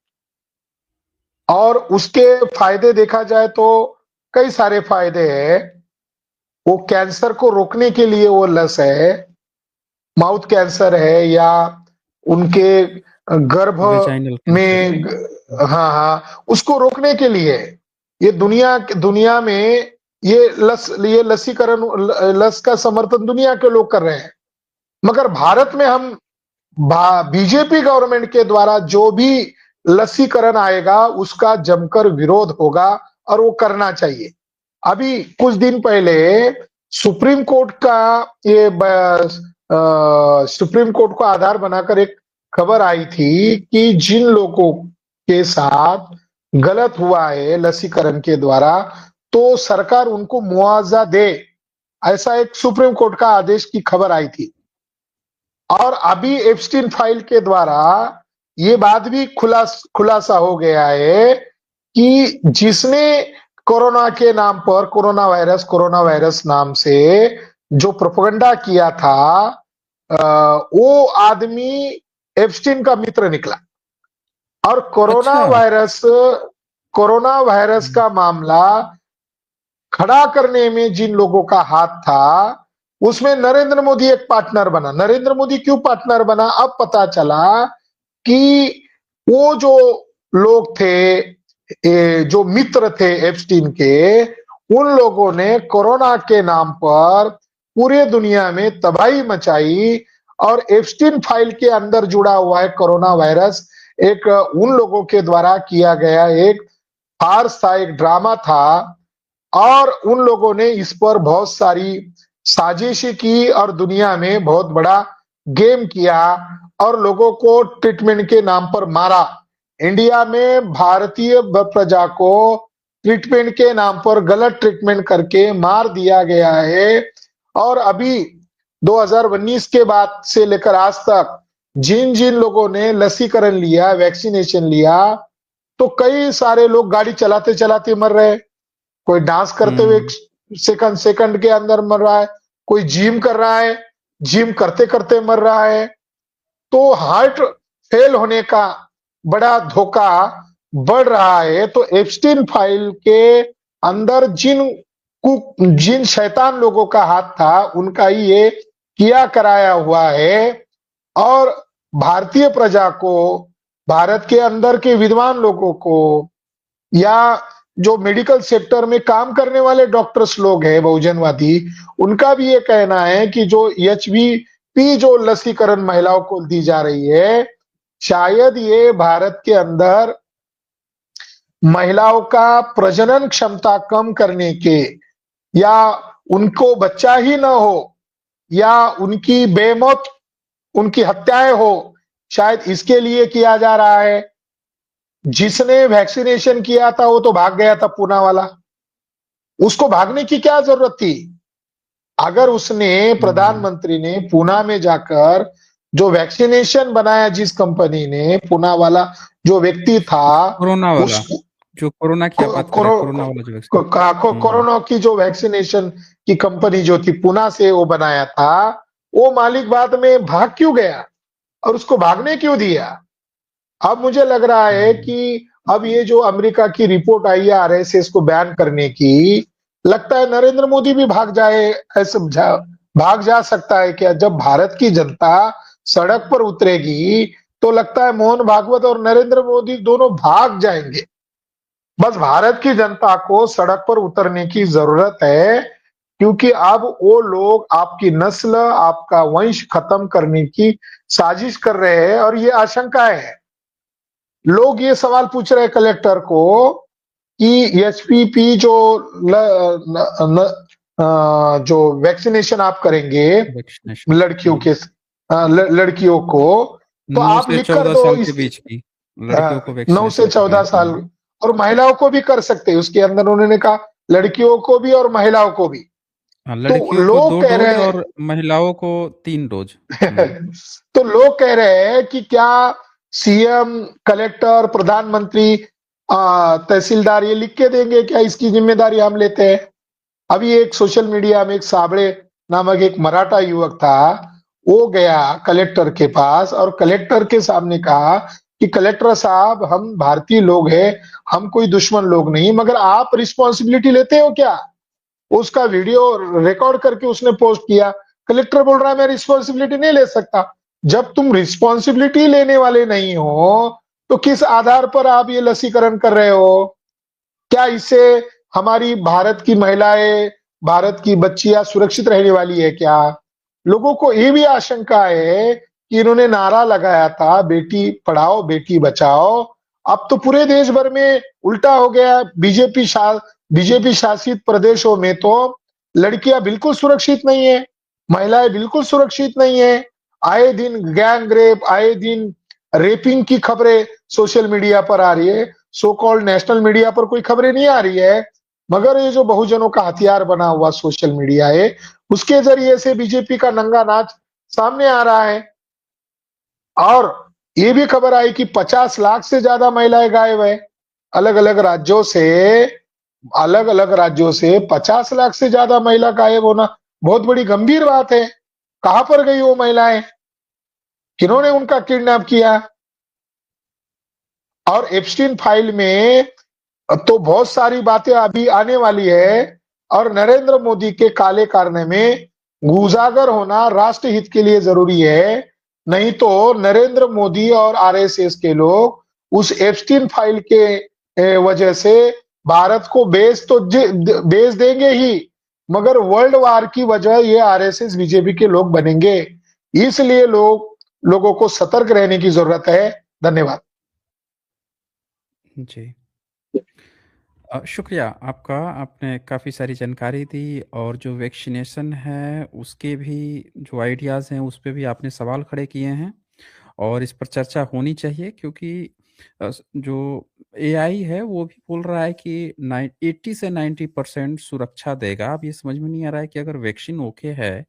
और उसके फायदे देखा जाए तो कई सारे फायदे हैं। वो कैंसर को रोकने के लिए वो लस है, माउथ कैंसर है या उनके गर्भ वेजाइनल कैंसर। में, हाँ हाँ, उसको रोकने के लिए ये दुनिया में ये लसीकरण लस का समर्थन दुनिया के लोग कर रहे हैं। मगर भारत में हम बीजेपी गवर्नमेंट के द्वारा जो भी लसीकरण आएगा उसका जमकर विरोध होगा और वो करना चाहिए। अभी कुछ दिन पहले सुप्रीम कोर्ट का ये सुप्रीम कोर्ट को आधार बनाकर एक खबर आई थी कि जिन लोगों के साथ गलत हुआ है लसीकरण के द्वारा तो सरकार उनको मुआवजा दे, ऐसा एक सुप्रीम कोर्ट का आदेश की खबर आई थी। और अभी एप्स्टीन फाइल के द्वारा ये बात भी खुलासा हो गया है कि जिसने कोरोना वायरस नाम से जो प्रोपेगेंडा किया था, वो आदमी एप्स्टीन का मित्र निकला। और अच्छा। कोरोना वायरस का मामला खड़ा करने में जिन लोगों का हाथ था उसमें नरेंद्र मोदी एक पार्टनर बना। नरेंद्र मोदी क्यों पार्टनर बना, अब पता चला कि वो जो लोग थे, जो मित्र थे एप्स्टीन के, उन लोगों ने कोरोना के नाम पर पूरे दुनिया में तबाही मचाई। और एप्स्टीन फाइल के अंदर जुड़ा हुआ है कोरोना वायरस, एक उन लोगों के द्वारा किया गया एक फार्स था, एक ड्रामा था। और उन लोगों ने इस पर बहुत सारी साजिशी की और दुनिया में बहुत बड़ा गेम किया और लोगों को ट्रीटमेंट के नाम पर मारा। इंडिया में भारतीय प्रजा को ट्रीटमेंट के नाम पर गलत ट्रीटमेंट करके मार दिया गया है। और अभी 2019 के बाद से लेकर आज तक जिन जिन लोगों ने लसीकरण लिया, वैक्सीनेशन लिया, तो कई सारे लोग गाड़ी चलाते चलाते मर रहे हैं, कोई डांस करते हुए सेकंड के अंदर मर रहा है, कोई जिम कर रहा है, जिम करते करते मर रहा है। तो हार्ट फेल होने का बड़ा धोखा बढ़ रहा है। तो एप्स्टीन फाइल के अंदर जिन शैतान लोगों का हाथ था, उनका ही ये किया कराया हुआ है। और भारतीय प्रजा को, भारत के अंदर के विद्वान लोगों को, या जो मेडिकल सेक्टर में काम करने वाले डॉक्टर्स लोग हैं बहुजनवादी, उनका भी ये कहना है कि जो एचवीपी जो लसीकरण महिलाओं को दी जा रही है, शायद ये भारत के अंदर महिलाओं का प्रजनन क्षमता कम करने के, या उनको बच्चा ही ना हो, या उनकी बेमौत, उनकी हत्याएं हो, शायद इसके लिए किया जा रहा है। जिसने वैक्सीनेशन किया था वो तो भाग गया था, पूना वाला। उसको भागने की क्या जरूरत थी? अगर उसने, प्रधानमंत्री ने पूना में जाकर जो वैक्सीनेशन बनाया, जिस कंपनी ने, पूना वाला जो व्यक्ति था, कोरोना उस वाला, जो कोरोना की आप बात कर रहे हैं, कोरोना वाला जो वैक्सीन। कोरोना की जो वैक्सीनेशन की कंपनी जो थी, पूना से वो बनाया था, वो मालिक बाद में भाग क्यों गया और उसको भागने क्यों दिया? अब मुझे लग रहा है कि अब ये जो अमेरिका की रिपोर्ट आई है आरएसएस को बैन करने की, लगता है नरेंद्र मोदी भी भाग जाए, भाग जा सकता है क्या? जब भारत की जनता सड़क पर उतरेगी तो लगता है मोहन भागवत और नरेंद्र मोदी दोनों भाग जाएंगे। बस भारत की जनता को सड़क पर उतरने की जरूरत है, क्योंकि अब वो लोग आपकी नस्ल, आपका वंश खत्म करने की साजिश कर रहे हैं। और ये आशंका है, लोग ये सवाल पूछ रहे हैं कलेक्टर को कि एचपीपी जो ल, न, जो वैक्सीनेशन आप करेंगे वैक्सीनेशन लड़कियों के, लड़कियों को, तो 9 आप से लिख कर 14 दो साल के इस बीच की लड़कियों को 9 से 14 साल, वैक्सीनेशन करवाएं। और महिलाओं को भी कर सकते हैं उसके अंदर, उन्होंने कहा लड़कियों को भी और महिलाओं को भी। हाँ, तो लड़कियों को लोग 2 कह डोज रहे और महिलाओं को 3 डोज। हैं तो लोग कह रहे हैं कि क्या सीएम, कलेक्टर, प्रधानमंत्री, तहसीलदार ये लिख के देंगे क्या, इसकी जिम्मेदारी हम लेते हैं? अभी एक सोशल मीडिया में एक साबळे नामक एक मराठा युवक था, वो गया कलेक्टर के पास और कलेक्टर के सामने कहा कि कलेक्टर साहब, हम भारतीय लोग हैं, हम कोई दुश्मन लोग नहीं, मगर आप रिस्पॉन्सिबिलिटी लेते हो क्या? उसका वीडियो रिकॉर्ड करके उसने पोस्ट किया। कलेक्टर बोल रहा है मैं रिस्पॉन्सिबिलिटी नहीं ले सकता। जब तुम रिस्पॉन्सिबिलिटी लेने वाले नहीं हो, तो किस आधार पर आप ये लसीकरण कर रहे हो? क्या इससे हमारी भारत की महिलाएं, भारत की बच्चियां सुरक्षित रहने वाली है क्या? लोगों को ये भी आशंका है कि इन्होंने नारा लगाया था बेटी पढ़ाओ बेटी बचाओ, अब तो पूरे देश भर में उल्टा हो गया। बीजेपी शासित प्रदेशों में तो लड़कियां बिल्कुल सुरक्षित नहीं है, महिलाएं बिल्कुल सुरक्षित नहीं है। आए दिन गैंग रेप, आए दिन रेपिंग की खबरें सोशल मीडिया पर आ रही है। सो कॉल्ड नेशनल मीडिया पर कोई खबरें नहीं आ रही है, मगर ये जो बहुजनों का हथियार बना हुआ सोशल मीडिया है, उसके जरिए से बीजेपी का नंगा नाच सामने आ रहा है। और ये भी खबर आई कि 50 लाख से ज्यादा महिलाएं गायब है अलग अलग राज्यों से। अलग अलग राज्यों से 50 लाख से ज्यादा महिला गायब होना बहुत बड़ी गंभीर बात है। कहां पर गई वो महिलाएं? किन्होंने उनका किडनैप किया? और एप्स्टीन फाइल में तो बहुत सारी बातें अभी आने वाली है, और नरेंद्र मोदी के काले कारनामे उजागर होना राष्ट्र हित के लिए जरूरी है। नहीं तो नरेंद्र मोदी और आरएसएस के लोग उस एप्स्टीन फाइल के वजह से भारत को बेच देंगे ही, मगर वर्ल्ड वार की वजह ये आरएसएस बीजेपी के लोग बनेंगे। इसलिए लोगों को सतर्क रहने की जरूरत है। धन्यवाद। जी। शुक्रिया आपका, आपने काफ़ी सारी जानकारी दी और जो वैक्सीनेशन है उसके भी जो आइडियाज़ हैं उस पे भी आपने सवाल खड़े किए हैं और इस पर चर्चा होनी चाहिए क्योंकि जो एआई है वो भी बोल रहा है कि 80 से 90% सुरक्षा देगा। अब ये समझ में नहीं आ रहा है कि अगर वैक्सीन ओके है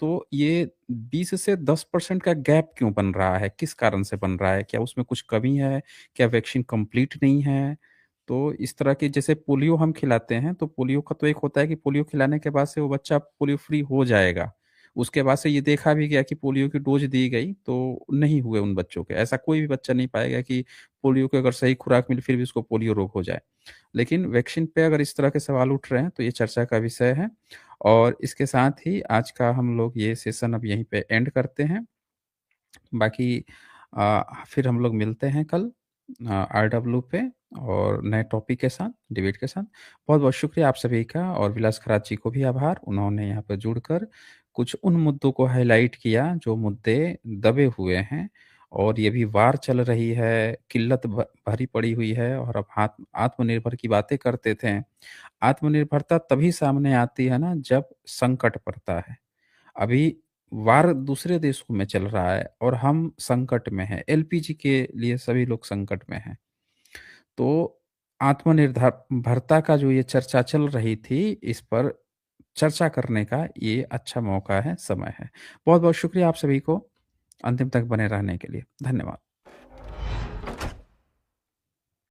तो ये 20 से 10% का गैप क्यों बन रहा है, किस कारण से बन रहा है? क्या उसमें कुछ कमी है? क्या वैक्सीन कंप्लीट नहीं है? तो इस तरह की, जैसे पोलियो हम खिलाते हैं तो पोलियो का तो एक होता है कि पोलियो खिलाने के बाद से वो बच्चा पोलियो फ्री हो जाएगा, उसके बाद से ये देखा भी गया कि पोलियो की डोज़ दी गई तो नहीं हुए उन बच्चों के। ऐसा कोई भी बच्चा नहीं पाया गया कि पोलियो की अगर सही खुराक मिली फिर भी उसको पोलियो रोग हो जाए। लेकिन वैक्सीन पे अगर इस तरह के सवाल उठ रहे हैं तो ये चर्चा का विषय है और इसके साथ ही आज का हम लोग ये सेशन अब यहीं पे एंड करते हैं। बाकी फिर हम लोग मिलते हैं कल आरडब्ल्यू पे और नए टॉपिक के साथ, डिबेट के साथ। बहुत-बहुत शुक्रिया आप सभी का और विलास खरात जी को भी आभार। उन्होंने यहाँ पे जुड़कर कुछ उन मुद्दों को हाइलाइट किया जो मुद्दे दबे हुए हैं और ये भी वार चल रही है, किल्लत भरी पड़ी हुई है और अब आत्मनिर्भर की बातें करते थे। आत्मनिर्भरता तभी सामने आती है ना जब संकट पड़ता है। अभी वार दूसरे देशों में चल रहा है और हम संकट में हैं। एलपीजी के लिए सभी लोग संकट में हैं। तो आत्मनिर्भर भरता का जो ये चर्चा चल रही थी, इस पर चर्चा करने का ये अच्छा मौका है, समय है। बहुत-बहुत शुक्रिया आप सभी को अंतिम तक बने रहने के लिए। धन्यवाद।